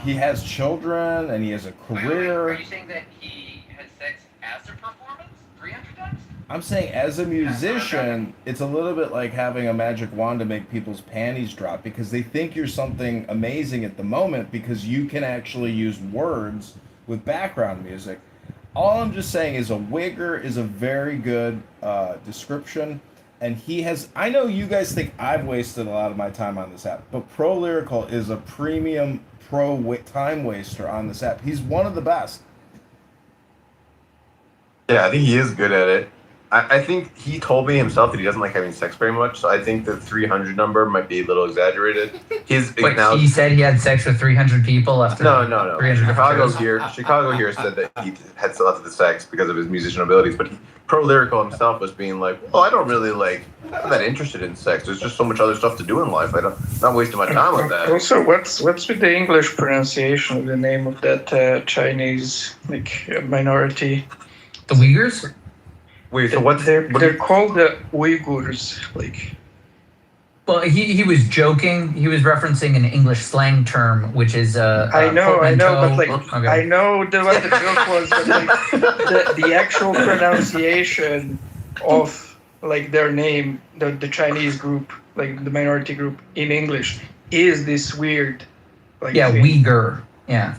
Speaker 2: he has children and he has a career.
Speaker 9: Are you saying that he had sex as a performance 300 times?
Speaker 2: I'm saying as a musician, it's a little bit like having a magic wand to make people's panties drop, because they think you're something amazing at the moment because you can actually use words with background music. All I'm just saying is a Uyghur is a very good description, and he has. I know you guys think I've wasted a lot of my time on this app, but Pro Lyrical is a premium time waster on this app. He's one of the best.
Speaker 20: Yeah, I think he is good at it. I think he told me himself that he doesn't like having sex very much, so I think the 300 number might be a little exaggerated.
Speaker 4: Wait, he said he had sex with 300 people after.
Speaker 20: No.
Speaker 4: 300
Speaker 20: Chicago here said that he had lots of the sex because of his musician abilities, but Pro Lyrical himself was being like, well, I don't really I'm not that interested in sex. There's just so much other stuff to do in life. I'm not wasting my time with that.
Speaker 19: Also, what's with the English pronunciation of the name of that Chinese minority?
Speaker 4: The Uyghurs?
Speaker 20: Wait, so
Speaker 19: they're called the Uyghurs,
Speaker 4: Well, he was joking. He was referencing an English slang term, which is
Speaker 19: I know, but
Speaker 4: Okay.
Speaker 19: I know what the joke was, but the actual pronunciation of their name, the Chinese group, the minority group in English, is this weird. Thing.
Speaker 4: Uyghur. Yeah.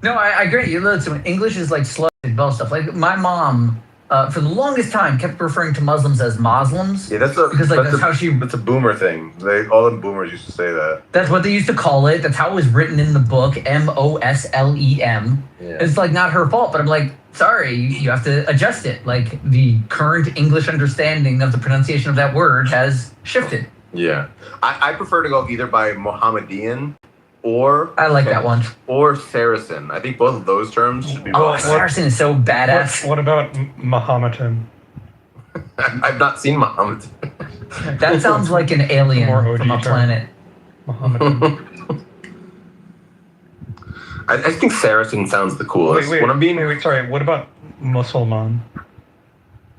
Speaker 4: No, I agree. Listen, English is slow and bell stuff. My mom, for the longest time, kept referring to Muslims as Moslems.
Speaker 20: Yeah, that's a boomer thing. All the boomers used to say that.
Speaker 4: That's what they used to call it. That's how it was written in the book, Moslem.
Speaker 20: Yeah.
Speaker 4: It's not her fault, but I'm sorry, you have to adjust it. The current English understanding of the pronunciation of that word has shifted.
Speaker 20: Yeah. I prefer to go either by Mohammedan or
Speaker 4: I like that one.
Speaker 20: Or Saracen. I think both of those terms should be.
Speaker 4: Saracen is so badass.
Speaker 6: What about Mahometan?
Speaker 20: I've not seen Mahometan.
Speaker 4: That sounds like an alien from a planet.
Speaker 6: Mahometan.
Speaker 20: I think Saracen sounds the coolest.
Speaker 6: Wait, sorry. What about Musulman?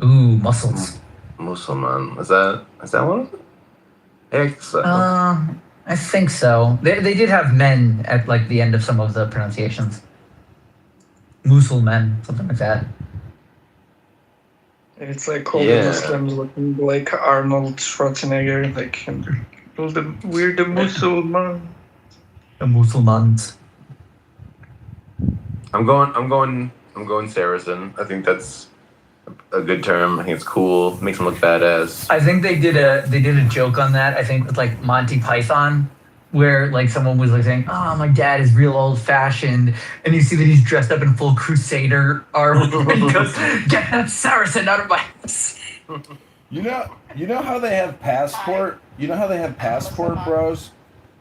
Speaker 4: Ooh, muscles.
Speaker 20: Musulman. Is that one of them? I think so.
Speaker 4: I think so. They did have men at the end of some of the pronunciations. Musulman, something like that.
Speaker 19: It's all the Muslims looking like Arnold Schwarzenegger, we're the Musulman.
Speaker 4: The Musulmans.
Speaker 20: I'm going Saracen. I think that's a good term. I think it's cool. Makes them look badass.
Speaker 4: I think they did a joke on that. I think with Monty Python, where someone was saying, "Oh, my dad is real old fashioned," and you see that he's dressed up in full Crusader armor, and he goes, "Get that Saracen out of my house."
Speaker 2: You know how they have passport? You know how they have passport bros?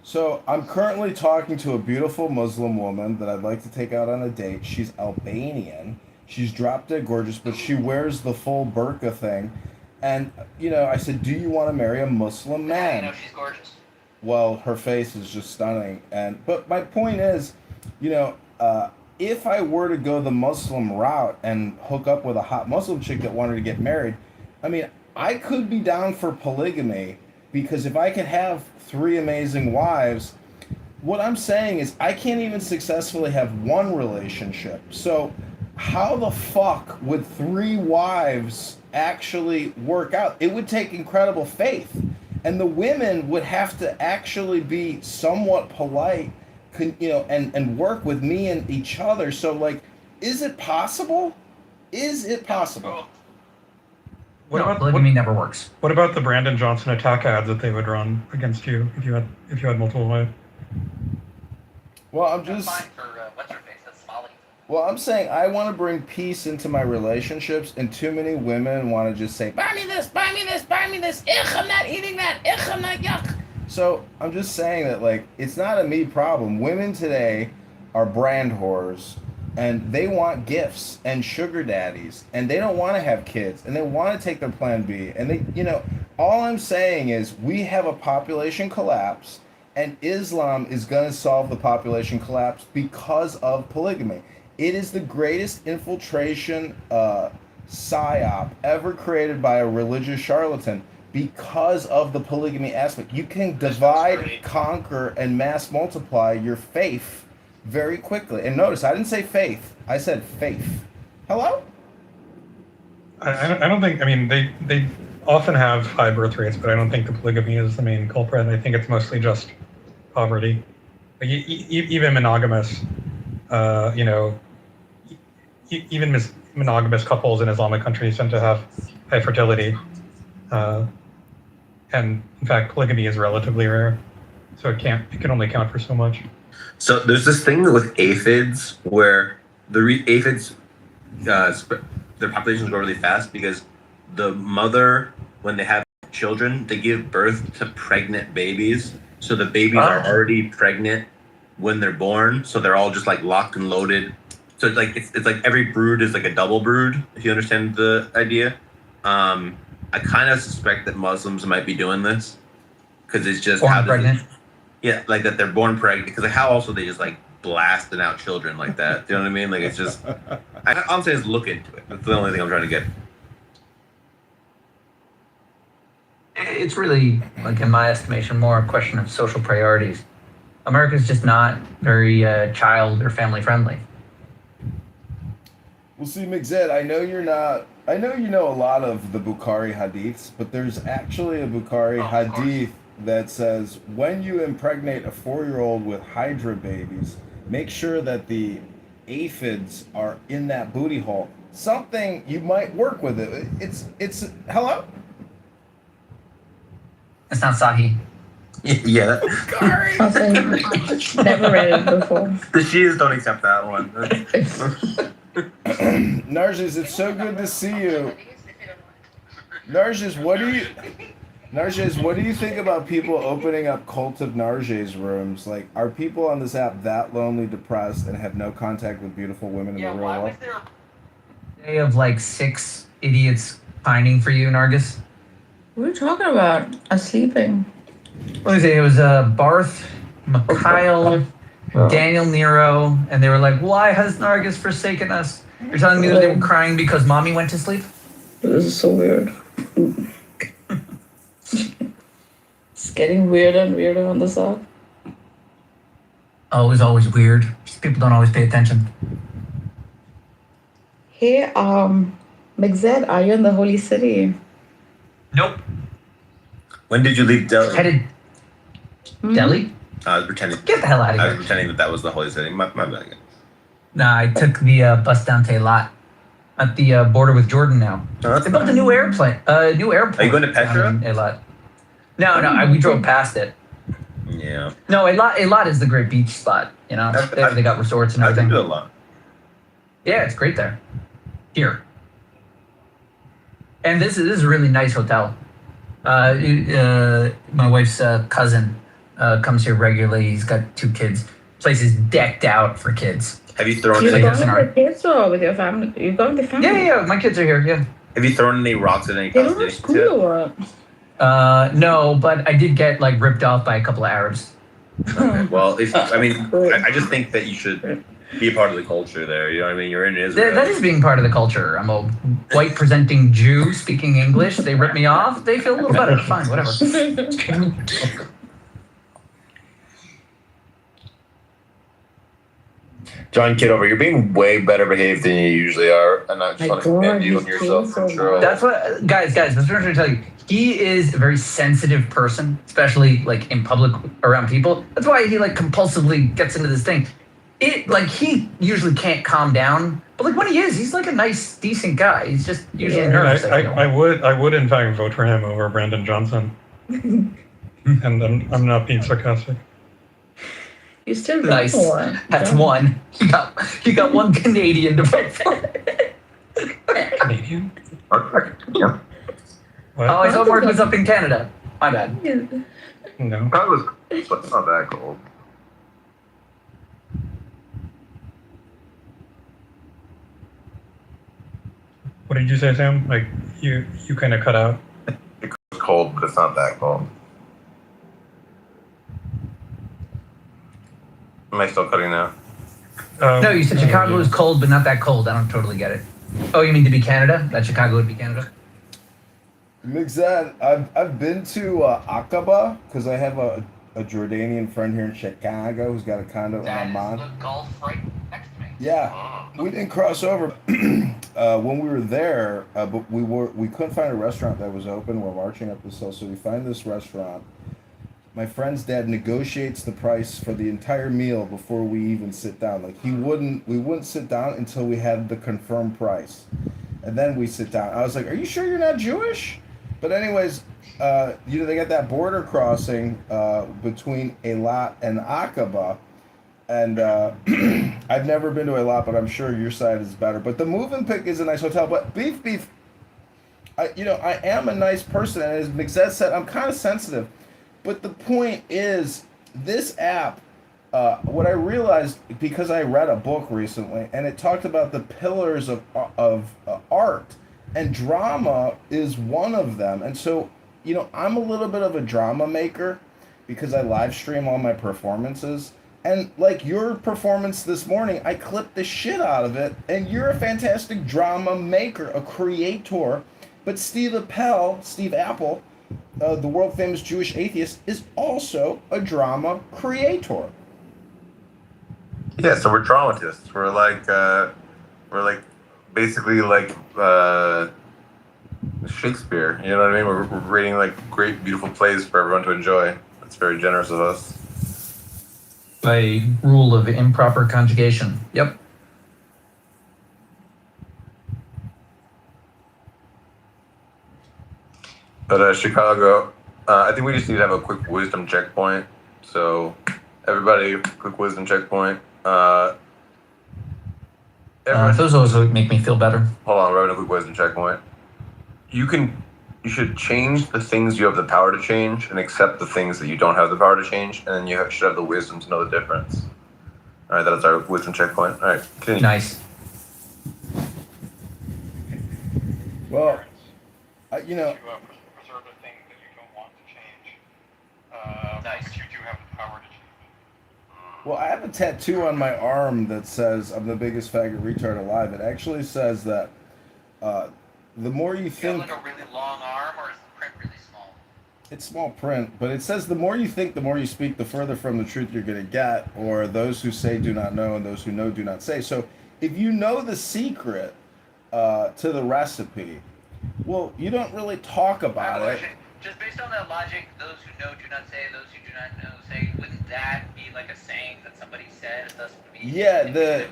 Speaker 2: So I'm currently talking to a beautiful Muslim woman that I'd like to take out on a date. She's Albanian. She's drop dead gorgeous, but she wears the full burqa thing. And, I said, do you want to marry a Muslim man?
Speaker 9: She's gorgeous.
Speaker 2: Well, her face is just stunning. But my point is, if I were to go the Muslim route and hook up with a hot Muslim chick that wanted to get married, I could be down for polygamy, because if I could have 3 amazing wives, what I'm saying is I can't even successfully have one relationship. So how the fuck would 3 wives actually work out? It would take incredible faith. And the women would have to actually be somewhat polite, and work with me and each other. So, is it possible? Is it possible?
Speaker 4: Polygamy never works.
Speaker 6: What about the Brandon Johnson attack ads that they would run against you if you had multiple wives?
Speaker 2: Well, I'm saying I want to bring peace into my relationships, and too many women want to just say, buy me this, buy me this, buy me this, I'm not eating that, I'm not, yuck. So I'm just saying that, it's not a me problem. Women today are brand whores, and they want gifts and sugar daddies, and they don't want to have kids, and they want to take their plan B, and they, all I'm saying is we have a population collapse, and Islam is going to solve the population collapse because of polygamy. It is the greatest infiltration psyop ever created by a religious charlatan because of the polygamy aspect. You can divide, conquer, and mass multiply your faith very quickly. And notice, I didn't say faith. I said faith. Hello?
Speaker 6: I don't think, they often have high birth rates, but I don't think the polygamy is the main culprit. I think it's mostly just poverty. Even monogamous, even monogamous couples in Islamic countries tend to have high fertility. And in fact, polygamy is relatively rare. So it can only count for so much.
Speaker 20: So there's this thing with aphids where the aphids
Speaker 21: their populations grow really fast because the mother, when they have children, they give birth to pregnant babies. So the babies are already pregnant when they're born. So they're all just like locked and loaded. So it's like every brood is like a double brood, if you understand the idea. I kind of suspect that Muslims might be doing this because it's just
Speaker 22: born pregnant.
Speaker 21: Yeah, like that they're born pregnant. Because like how else would they just like blasting out children like that? Do you know what I mean? Like it's just, I'm saying is look into it. That's the only thing I'm trying to get.
Speaker 22: It's really, like in my estimation, more a question of social priorities. America's just not very child or family friendly.
Speaker 2: Well, see, McZed, I know you're not. I know you know a lot of the Bukhari hadiths, but there's actually a Bukhari hadith that says when you impregnate a 4-year-old with Hydra babies, make sure that the aphids are in that booty hole. Something you might work with it. It's hello.
Speaker 22: It's not Sahi.
Speaker 21: Yeah.
Speaker 2: Bukhari.
Speaker 23: Never read it before.
Speaker 21: The Shias don't accept that one.
Speaker 2: Narges, it's so good to see you. Narges, what do you think about people opening up Cult of Narges rooms? Like, are people on this app that lonely, depressed, and have no contact with beautiful women in the real world?
Speaker 22: Day of like 6 idiots pining for you, Nargis.
Speaker 23: What are you talking about? I'm sleeping.
Speaker 22: What was it? It was Barth, Mikhail, Daniel Nero, and they were like, "Why has Nargis forsaken us?" You're telling me that they were crying because mommy went to sleep?
Speaker 23: This is so weird. It's getting weirder and weirder on this app.
Speaker 22: Oh, it's always weird. People don't always pay attention.
Speaker 23: Hey, McZed, are you in the Holy City?
Speaker 22: Nope.
Speaker 21: When did you leave Delhi?
Speaker 22: Headed Delhi?
Speaker 21: I was pretending.
Speaker 22: Get the hell out of
Speaker 21: I
Speaker 22: here.
Speaker 21: was pretending that was the holy city. My bad.
Speaker 22: Nah, I took the bus down to Eilat at the border with Jordan now.
Speaker 21: Oh,
Speaker 22: They built a new airplane. New airport.
Speaker 21: Are you going to Petra?
Speaker 22: down in Eilat. No, we drove past it.
Speaker 21: Yeah.
Speaker 22: No, Eilat is the great beach spot. You know, they got resorts and
Speaker 21: I've been
Speaker 22: everything.
Speaker 21: to a lot.
Speaker 22: Yeah, it's great there. Here. And this is a really nice hotel. My wife's cousin comes here regularly. He's got 2 kids. Place is decked out for kids.
Speaker 21: Have you thrown
Speaker 23: You're
Speaker 21: any?
Speaker 23: going with kids or with your family? You're going with family?
Speaker 22: Yeah. My kids are here. Yeah.
Speaker 21: Have you thrown any rocks at any
Speaker 23: They don't have school or what?
Speaker 22: No, but I did get like ripped off by a couple of Arabs.
Speaker 21: Okay. Well, I just think that you should be a part of the culture there. You know what I mean? You're in Israel.
Speaker 22: That is being part of the culture. I'm a white presenting Jew speaking English. They rip me off. They feel a little better. Fine, whatever.
Speaker 20: John Kitover, you're being way better behaved than you usually are, and I just want to commend you on your self-control.
Speaker 22: That's what, guys. That's what I'm trying to tell you. He is a very sensitive person, especially like in public around people. That's why he like compulsively gets into this thing. He usually can't calm down, but like when he is, he's like a nice, decent guy. He's just usually nervous.
Speaker 6: I would in fact vote for him over Brandon Johnson, and I'm not being sarcastic.
Speaker 23: You still
Speaker 22: Nice.
Speaker 23: one.
Speaker 22: That's one. You got one Canadian to vote for.
Speaker 6: Canadian?
Speaker 20: Yeah.
Speaker 6: What?
Speaker 22: Oh, I thought Mark was up in Canada. My bad.
Speaker 6: No.
Speaker 20: That was, but not that cold.
Speaker 6: What did you say, Sam? Like you kind of cut out.
Speaker 20: It's cold, but it's not that cold. Am I still cutting out?
Speaker 22: No, you said Chicago is cold, but not that cold. I don't totally get it. Oh, you mean to be Canada? That Chicago would be Canada?
Speaker 2: McZad, I've been to Aqaba because I have a Jordanian friend here in Chicago who's got a condo in Amman.
Speaker 22: Gulf right next to me.
Speaker 2: Yeah, we didn't cross over when we were there, but we couldn't find a restaurant that was open. We're marching up this hill, so we find this restaurant. My friend's dad negotiates the price for the entire meal before we even sit down. Like we wouldn't sit down until we had the confirmed price, and then we sit down. I was like, "Are you sure you're not Jewish?" But anyways, they got that border crossing between Eilat and Aqaba, And I've never been to a lot, but I'm sure your side is better. But the Move and Pick is a nice hotel. But Beef, I am a nice person, and as Mixed said, I'm kind of sensitive. But the point is, this app, what I realized because I read a book recently, and it talked about the pillars of art, and drama is one of them. And so, I'm a little bit of a drama maker because I live stream all my performances. And like your performance this morning, I clipped the shit out of it, and you're a fantastic drama maker, a creator. But Steve Apple, the world famous Jewish atheist, is also a drama creator.
Speaker 20: Yeah, so we're dramatists. We're like basically like Shakespeare. You know what I mean? We're reading like great, beautiful plays for everyone to enjoy. That's very generous of us.
Speaker 22: By rule of improper conjugation. Yep.
Speaker 20: But Chicago, I think we just need to have a quick wisdom checkpoint. So everybody, quick wisdom checkpoint.
Speaker 22: Those always make me feel better.
Speaker 20: Hold on, we're having a quick wisdom checkpoint. You should change the things you have the power to change and accept the things that you don't have the power to change, and then you should have the wisdom to know the difference. All right, that's our wisdom checkpoint. All right, continue.
Speaker 22: Nice.
Speaker 2: Well,
Speaker 6: Preserve the things that you don't want to change.
Speaker 9: Nice.
Speaker 6: But you do have the power to change.
Speaker 2: Well, I have a tattoo on my arm that says I'm the biggest faggot retard alive. It actually says that the more you
Speaker 9: You
Speaker 2: think...
Speaker 9: have like a really long arm, or is the print really small?
Speaker 2: It's small print, but it says the more you think, the more you speak, the further from the truth you're going to get, or those who say do not know, and those who know do not say. So if you know the secret to the recipe, well, you don't really talk about it.
Speaker 9: Just based on that logic, those who know do not say, those who do not know say, wouldn't that be like a saying that somebody said? Thus would be
Speaker 2: Yeah,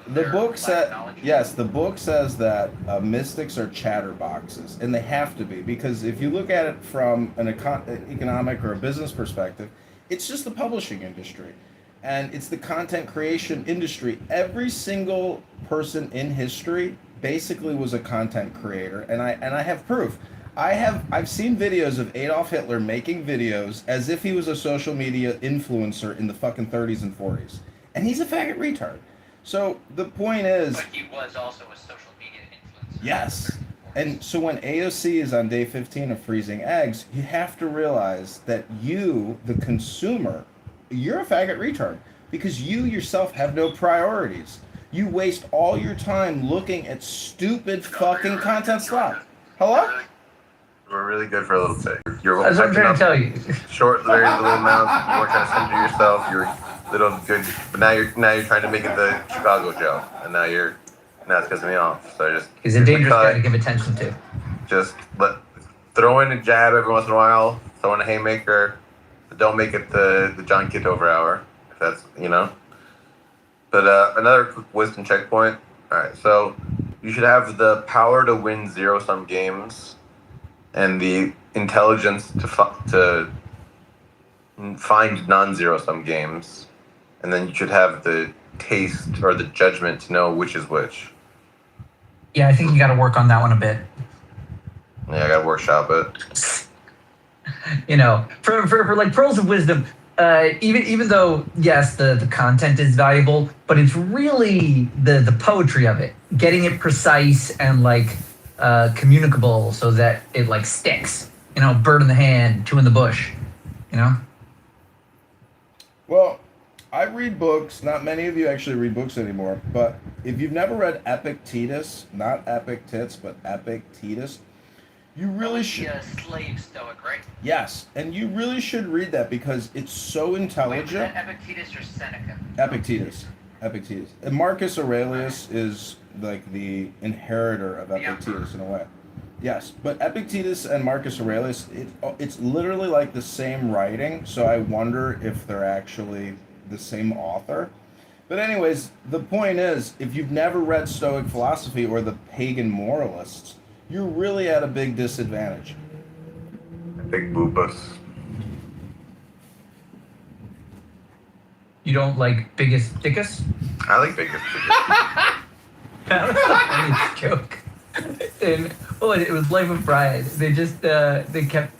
Speaker 2: the book said yes. The book says that mystics are chatterboxes, and they have to be, because if you look at it from an economic or a business perspective, it's just the publishing industry, and it's the content creation industry. Every single person in history basically was a content creator, and I have proof. I've seen videos of Adolf Hitler making videos as if he was a social media influencer in the fucking 30s and 40s. And he's a faggot retard. So the point is...
Speaker 9: But he was also a social media influencer.
Speaker 2: Yes. And so when AOC is on day 15 of freezing eggs, you have to realize that you, the consumer, you're a faggot retard. Because you yourself have no priorities. You waste all your time looking at stupid fucking content stuff. Hello?
Speaker 20: We're really good for a little bit. You're
Speaker 22: That's what I'm trying to tell you.
Speaker 20: Short, very little amounts. You weren't trying to censor yourself. You're little good, but now you're trying to make it the Chicago joke, and now it's pissing me off. So
Speaker 22: he's a dangerous guy to give attention to.
Speaker 20: Just throw in a jab every once in a while. Throw in a haymaker. But don't make it the John Kitover hour. If that's But another quick wisdom checkpoint. All right, so you should have the power to win zero-sum games, and the intelligence to find non-zero-sum games, and then you should have the taste or the judgment to know which is which.
Speaker 22: Yeah, I think you got to work on that one a bit.
Speaker 20: Yeah, I got to workshop it.
Speaker 22: For like pearls of wisdom, even though yes, the content is valuable, but it's really the poetry of it, getting it precise and communicable so that it sticks. Bird in the hand, two in the bush.
Speaker 2: Well, I read books. Not many of you actually read books anymore. But if you've never read Epictetus, not Epic Tits, but Epictetus, you really should.
Speaker 9: A slave stoic, right?
Speaker 2: Yes, and you really should read that because it's so intelligent.
Speaker 9: Wait, is that Epictetus or Seneca?
Speaker 2: Epictetus. And Marcus Aurelius is like the inheritor of Epictetus in a way. Yes, but Epictetus and Marcus Aurelius, it's literally like the same writing, so I wonder if they're actually the same author. But anyways, the point is, if you've never read Stoic philosophy or the pagan moralists, you're really at a big disadvantage.
Speaker 20: Big boopus.
Speaker 22: You don't like Biggest Dickus?
Speaker 20: I like Biggest
Speaker 22: That was the funniest joke. And it was Life of Brian. They just they kept.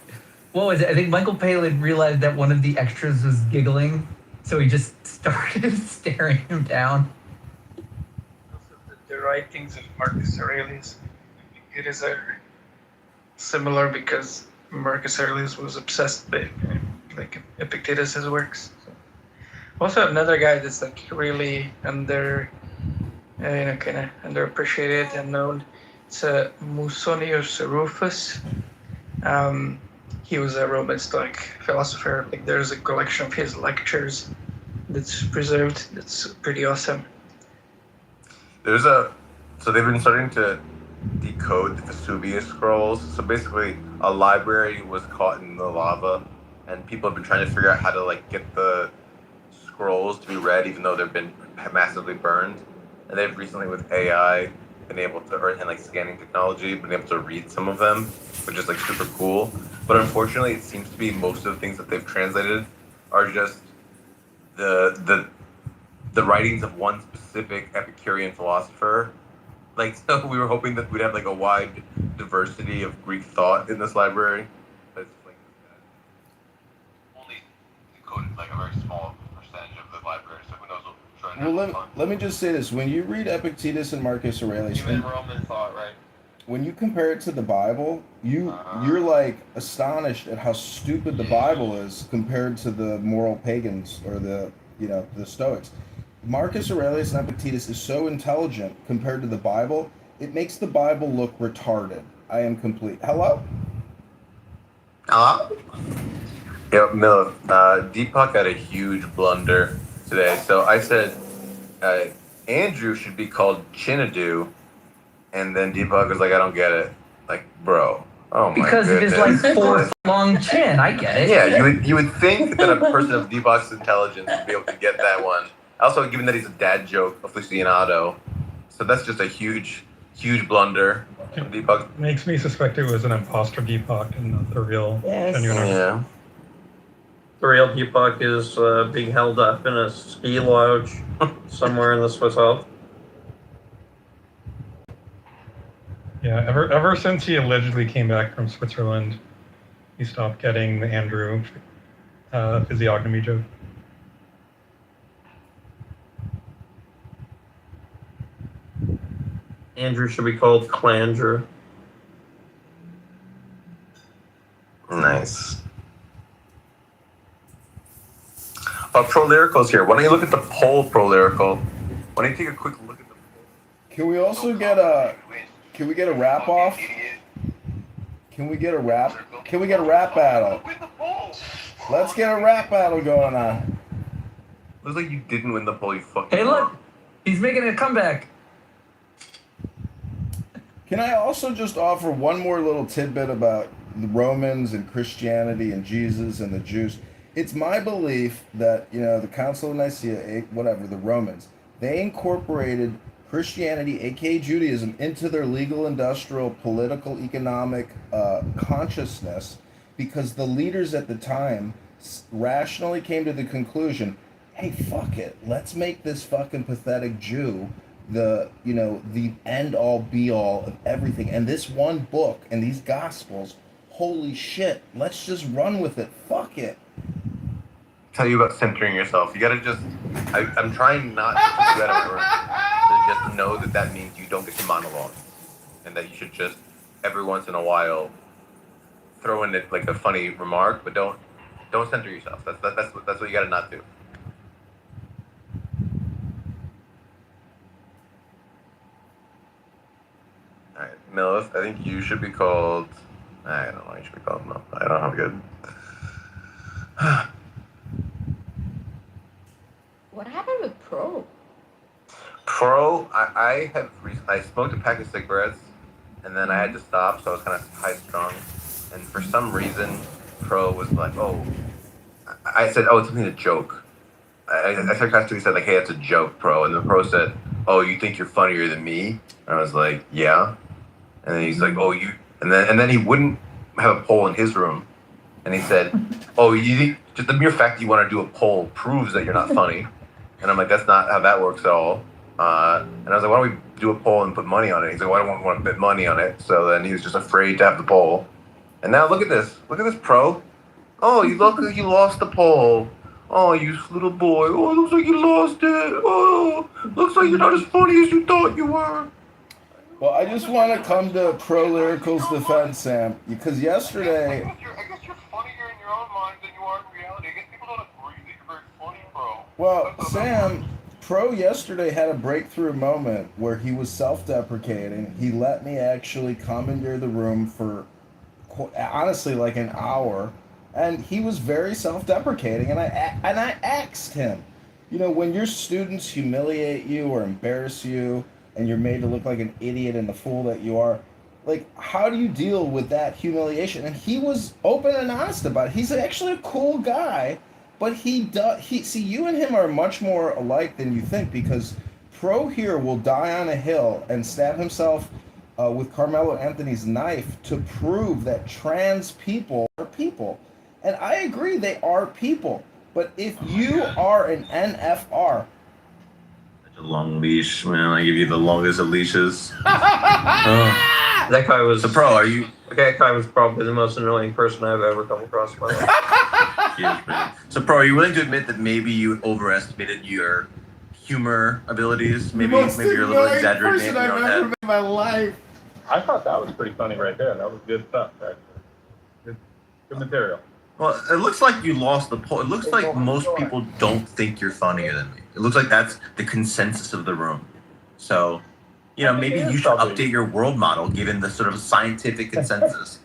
Speaker 22: What was it? I think Michael Palin realized that one of the extras was giggling, so he just started staring him down.
Speaker 19: The writings of Marcus Aurelius, it is similar because Marcus Aurelius was obsessed by like Epictetus's works. So. Also, another guy that's like really kind of underappreciated and known. It's Musonius Rufus. He was a Roman Stoic philosopher. Like there's a collection of his lectures that's preserved. That's pretty awesome.
Speaker 20: So they've been starting to decode the Vesuvius scrolls. So basically, a library was caught in the lava, and people have been trying to figure out how to like get the scrolls to be read, even though they've been massively burned. And they've recently, with AI, been able to, and like scanning technology, been able to read some of them, which is like super cool. But unfortunately, it seems to be most of the things that they've translated are just the writings of one specific Epicurean philosopher. Like, so we were hoping that we'd have like a wide diversity of Greek thought in this library. But it's like only decoded like a very small percentage of the library, so who knows what
Speaker 2: let me just say this. When you read Epictetus and Marcus Aurelius,
Speaker 20: even Roman thought, right?
Speaker 2: When you compare it to the Bible, you're like astonished at how stupid the Bible is compared to the moral pagans or the Stoics. Marcus Aurelius and Epictetus is so intelligent compared to the Bible, it makes the Bible look retarded. I am complete. Hello?
Speaker 20: Hello? Yeah, Mil, Deepak had a huge blunder today. So I said Andrew should be called Chinadu, and then Deepak was like, I don't get it. Like, bro. Oh my
Speaker 22: Because
Speaker 20: goodness.
Speaker 22: of his like 4 long chin, I get it.
Speaker 20: Yeah, you would think that a person of Deepak's intelligence would be able to get that one. Also, given that he's a dad joke aficionado, so that's just a huge blunder. Deepak
Speaker 6: Makes me suspect it was an imposter Deepak and not the real genuine.
Speaker 20: Yeah.
Speaker 1: The real Deepak is being held up in a ski lodge somewhere in the Swiss Alps.
Speaker 6: Yeah, ever since he allegedly came back from Switzerland, he stopped getting the Andrew physiognomy joke.
Speaker 1: Andrew should be called Clanger.
Speaker 20: Nice. Pro Lyrical's here. Why don't you look at the poll, Pro Lyrical? Why don't you take a quick look at the poll?
Speaker 2: Can we also get a rap off? Can we get a rap battle? Let's get a rap battle going on.
Speaker 20: Looks like you didn't win the poll, you fucking.
Speaker 22: Hey, look, he's making a comeback.
Speaker 2: Can I also just offer one more little tidbit about the Romans and Christianity and Jesus and the Jews? It's my belief that, the Council of Nicaea, the Romans, they incorporated Christianity, aka Judaism, into their legal, industrial, political, economic consciousness because the leaders at the time rationally came to the conclusion, hey, fuck it, let's make this fucking pathetic Jew the end all be all of everything. And this one book and these gospels, holy shit, let's just run with it. Fuck it.
Speaker 20: Tell you about centering yourself. You gotta just. I'm trying not to put you out of room. So just know that means you don't get to monologue, and that you should just every once in a while throw in it like a funny remark, but don't center yourself. That's what you gotta not do. All right, Milith, I think you should be called. I don't know what you should be called. No, I don't have good.
Speaker 23: What happened with Pro?
Speaker 20: Pro, I smoked a pack of cigarettes, and then I had to stop, so I was kind of high-strung. And for some reason, Pro was like, oh, I said, oh, it's something to joke. I sarcastically said, like, hey, it's a joke, Pro. And the Pro said, oh, you think you're funnier than me? And I was like, yeah. And then he's like, oh, you... And then he wouldn't have a poll in his room. And he said, oh, you think... Just the mere fact that you want to do a poll proves that you're not funny. And I'm like, that's not how that works at all. And I was like, why don't we do a poll and put money on it? He's like, well, I don't want to put money on it. So then he was just afraid to have the poll. And now look at this. Look at this pro. Oh, you look like you lost the poll. Oh, you little boy. Oh, it looks like you lost it. Oh, looks like you're not as funny as you thought you were.
Speaker 2: Well, I just want to come to Pro Lyrical's defense, Sam, because yesterday.
Speaker 5: I guess you're funnier in your own mind than you are in reality. I guess people don't agree that you're very funny, bro.
Speaker 2: Well, Sam, Pro yesterday had a breakthrough moment where he was self-deprecating. He let me actually commandeer the room for, honestly, like an hour, and he was very self-deprecating. And I asked him, you know, when your students humiliate you or embarrass you, and you're made to look like an idiot and the fool that you are, like, how do you deal with that humiliation? And he was open and honest about it. He's actually a cool guy, but see, you and him are much more alike than you think, because Pro here will die on a hill and stab himself with Carmelo Anthony's knife to prove that trans people are people. And I agree, they are people. But if you are an NFR,
Speaker 21: A long leash, man. I give you the longest of leashes.
Speaker 1: That guy was
Speaker 21: the pro. Are you?
Speaker 1: That guy was probably the most annoying person I've ever come across in my life.
Speaker 21: So, pro, are you willing to admit that maybe you overestimated your humor abilities? Maybe you're a little exaggerating in your own head.
Speaker 2: in my life.
Speaker 16: I thought that was pretty funny right there. That was good stuff, actually. Good material.
Speaker 21: Well, it looks like you lost the poll. It looks like most people don't think you're funnier than me. It looks like that's the consensus of the room. So, you know, maybe you should update your world model given the sort of scientific consensus.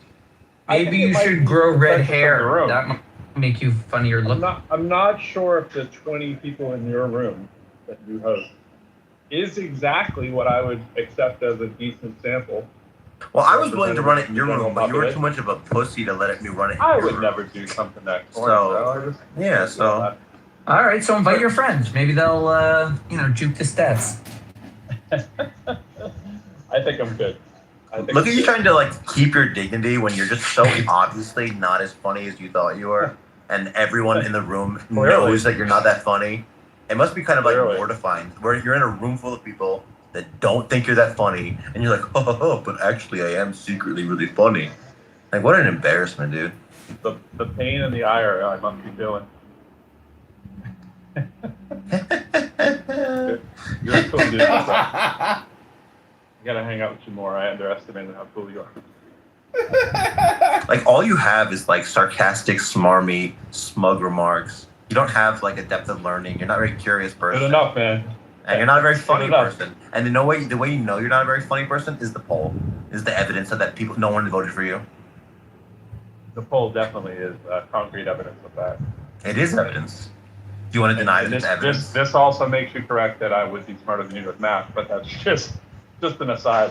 Speaker 22: Maybe you should grow red hair. That might make you funnier look.
Speaker 16: I'm not sure if the 20 people in your room that you host is exactly what I would accept as a decent sample.
Speaker 21: Well, I was willing to run it in your room, but you were too much of a pussy to let me run it in your room.
Speaker 16: I would never do something that corny.
Speaker 21: So, yeah, so.
Speaker 22: All right, so invite your friends. Maybe they'll, juke the stats.
Speaker 16: I think I'm good.
Speaker 21: Look at you trying to, like, keep your dignity when you're just so obviously not as funny as you thought you were, and everyone in the room knows that you're not that funny. It must be kind of, like, mortifying, where you're in a room full of people that don't think you're that funny, and you're like, oh, but actually I am secretly really funny. Like, what an embarrassment, dude.
Speaker 16: The pain and the ire I must be feeling. You're a cool dude. I gotta hang out with you more. I underestimated how cool you are.
Speaker 21: Like, all you have is, like, sarcastic, smarmy, smug remarks. You don't have, like, a depth of learning. You're not a very curious person.
Speaker 16: Good enough, man.
Speaker 21: And you're not a very funny person. And the way you know you're not a very funny person is the poll. Is the evidence of that no one voted for you.
Speaker 16: The poll definitely is concrete evidence of that.
Speaker 21: It is evidence. Do you want to deny that it's evidence?
Speaker 16: This also makes you correct that I would be smarter than you with math, but that's just an aside.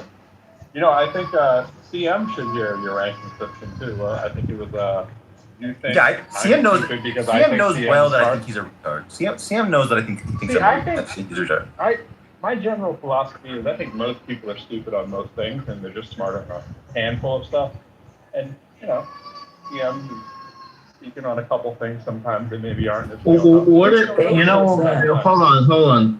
Speaker 16: You know, I think CM should hear your ranking system too. I think it was
Speaker 21: CM knows. CM knows well that I think he's a retard. CM knows that I think he thinks he's a retard.
Speaker 16: My general philosophy is I think most people are stupid on most things, and they're just smart on a handful of stuff. And you know, CM speaking on a couple things sometimes that maybe aren't as well.
Speaker 3: Hold on.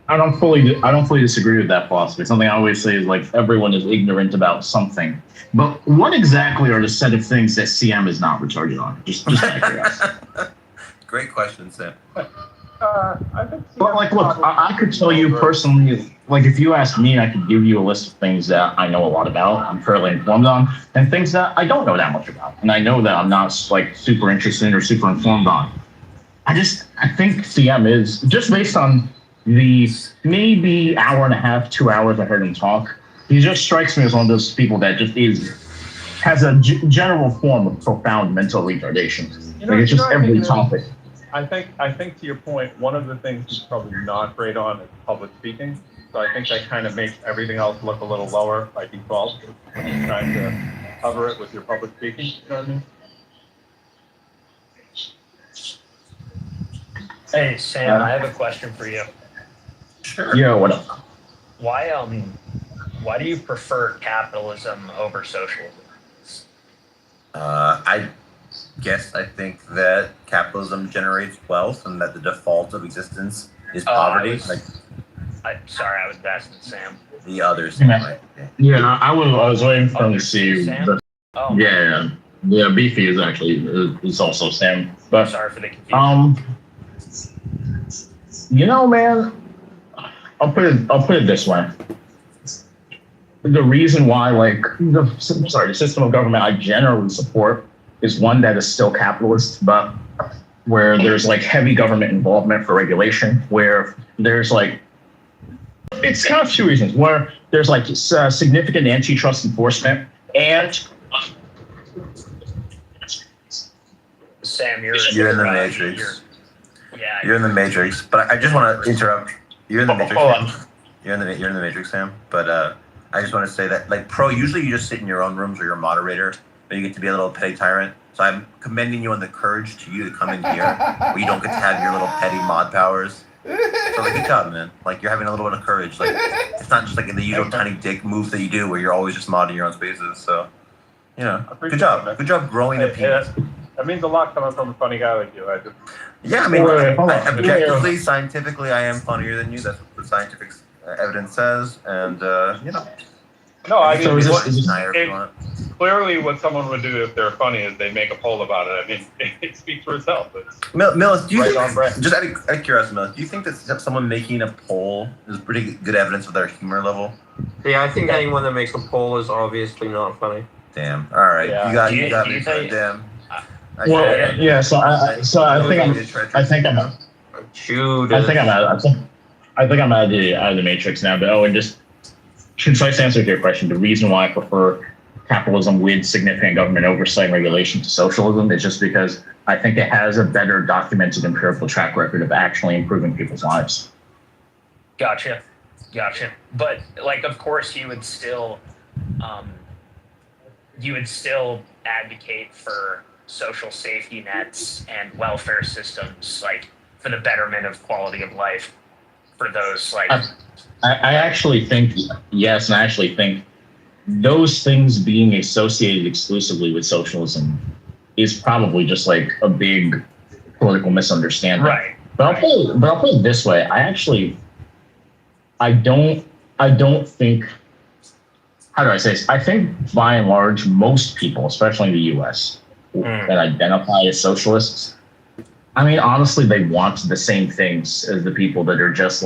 Speaker 3: I don't fully disagree with that philosophy. Something I always say is, like, everyone is ignorant about something. But what exactly are the set of things that CM is not retarded on? Just out of curiosity.
Speaker 21: Great question, Sam.
Speaker 16: I think.
Speaker 3: But, like, look, I could tell you personally, like, if you ask me, I could give you a list of things that I know a lot about, I'm fairly informed on, and things that I don't know that much about. And I know that I'm not, like, super interested in or super informed on. I think CM is, just based on the maybe hour and a half, 2 hours I heard him talk, he just strikes me as one of those people that just has a general form of profound mental retardation. Like, it's just every topic.
Speaker 16: I think to your point, one of the things he's probably not great on is public speaking. So I think that kind of makes everything else look a little lower by default when you're trying to cover it with your public speaking. You know what I mean?
Speaker 11: Hey, Sam, I have a question for you.
Speaker 21: Sure.
Speaker 3: Yo, what up?
Speaker 11: Why do you prefer capitalism over socialism?
Speaker 21: guess I think that capitalism generates wealth and that the default of existence is poverty.
Speaker 11: Sorry, I was asking Sam.
Speaker 21: The others.
Speaker 3: Yeah, I was waiting for him to see.
Speaker 11: Sam? Oh.
Speaker 3: Yeah, Beefy is actually is also Sam. But
Speaker 11: Sorry for the confusion.
Speaker 3: Man, I'll put it this way. The reason why, the system of government I generally support is one that is still capitalist, but where there's heavy government involvement for regulation, where there's it's kind of two reasons, where there's significant antitrust enforcement and
Speaker 11: Sam,
Speaker 21: you're in the Matrix. You're in the Matrix, but I just want to interrupt. You're in the Matrix. Sam. You're in the Matrix, Sam. But I just want to say that, Pro, usually you just sit in your own rooms or you're a moderator, but you get to be a little petty tyrant. So I'm commending you on the courage to you to come in here, where you don't get to have your little petty mod powers. So good job, man. You're having a little bit of courage. It's not just the usual tiny dick moves that you do, where you're always just modding your own spaces. So, good job. Good job growing a penis.
Speaker 10: That means a lot coming from a funny guy like you.
Speaker 21: Yeah, I mean, objectively, scientifically, I am funnier than you. That's what the scientific evidence says, and
Speaker 10: No, I mean,
Speaker 18: clearly what someone would do if they're funny is they make a poll about it. I mean, it speaks for itself.
Speaker 21: Millis, do you think, just out of curiosity, Millis, do you think that someone making a poll is pretty good evidence of their humor level?
Speaker 1: Yeah, I think anyone that makes a poll is obviously not funny.
Speaker 21: Damn. All right, you got me. Damn.
Speaker 3: Well, yeah. So I think I'm out of the Matrix now. But and just concise answer to your question. The reason why I prefer capitalism with significant government oversight and regulation to socialism is just because I think it has a better documented empirical track record of actually improving people's lives.
Speaker 11: Gotcha. But of course, you would still advocate for social safety nets and welfare systems, for the betterment of quality of life for those
Speaker 3: I actually think yes, and I actually think those things being associated exclusively with socialism is probably just a big political misunderstanding.
Speaker 11: Right.
Speaker 3: But I'll put it this way. I don't think, how do I say this? I think by and large, most people, especially in the US, that identify as socialists, I mean, honestly, they want the same things as the people that are just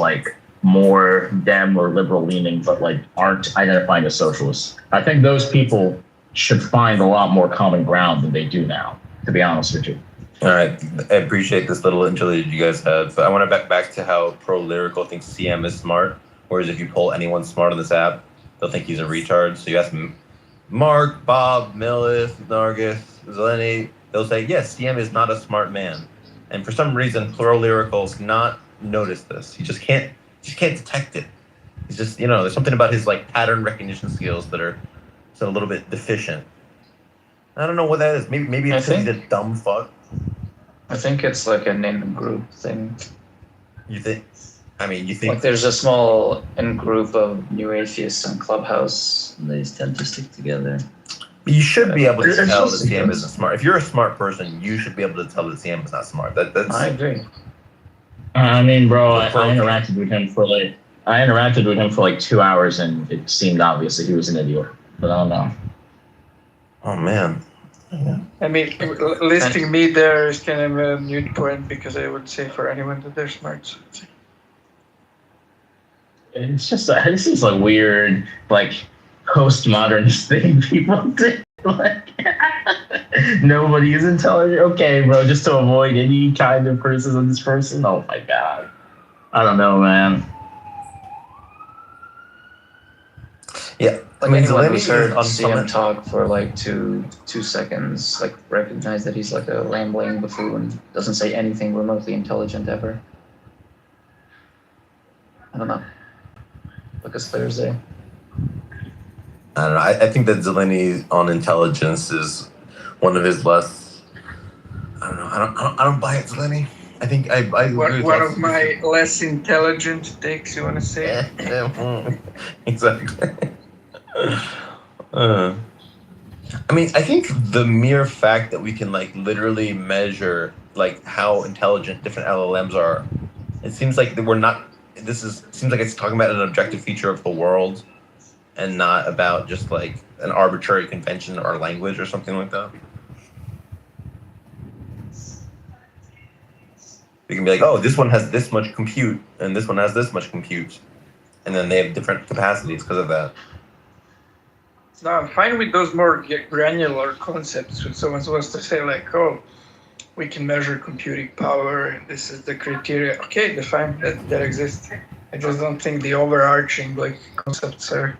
Speaker 3: more Dem or liberal leaning, but aren't identifying as socialists. I think those people should find a lot more common ground than they do now, to be honest with you.
Speaker 21: All right, I appreciate this little interlude you guys had, but I want to back to how Pro Lyrical thinks CM is smart, whereas if you poll anyone smart on this app, they'll think he's a retard. So you ask Mark, Bob, Millis, Nargis, Zeleny, they'll say, yes, CM is not a smart man. And for some reason, Pro Lyrical's not noticed this. He just can't detect it. He's just, there's something about his pattern recognition skills that are a little bit deficient. I don't know what that is. Maybe it's he's a dumb fuck.
Speaker 12: I think it's a in-group thing.
Speaker 21: You think? I mean, you think
Speaker 12: there's a small in-group of new atheists on Clubhouse, and they tend to stick together.
Speaker 21: You should be able to tell that CM isn't smart. If you're a smart person, you should be able to tell that CM is not smart. That's.
Speaker 12: I agree.
Speaker 3: I mean, bro, I interacted with him for 2 hours, and it seemed obvious that he was an idiot. But I don't know.
Speaker 21: Oh man.
Speaker 19: Yeah. I mean, listing me there is kind of a moot point because I would say for anyone that they're smart. So
Speaker 3: it's just this is a weird postmodernist thing people do. Nobody is intelligent. Okay, bro, just to avoid any kind of criticism of this person. Oh my god. I don't know, man.
Speaker 21: Yeah.
Speaker 12: I mean, anyone who's heard CM talk for 2 seconds, recognize that he's a rambling buffoon, doesn't say anything remotely intelligent ever. I don't know. Look, it's Thursday.
Speaker 21: I don't know. I think that Zeleny on intelligence is one of his less. I don't know. I don't buy it, Zeleny. I think I agree with
Speaker 19: one of my less intelligent takes. You want to say?
Speaker 21: Exactly.
Speaker 20: I mean, I think the mere fact that we can like literally measure like how intelligent different LLMs are, it seems like that we're not. Seems like it's talking about an objective feature of the world, and not about just like an arbitrary convention or language or something like that. You can be like, oh, this one has this much compute, and this one has this much compute, and then they have different capacities because of that.
Speaker 19: No, I'm fine with those more granular concepts. When someone wants to say like, oh, we can measure computing power, and this is the criteria. Okay, fine, that exists. I just don't think the overarching like concepts are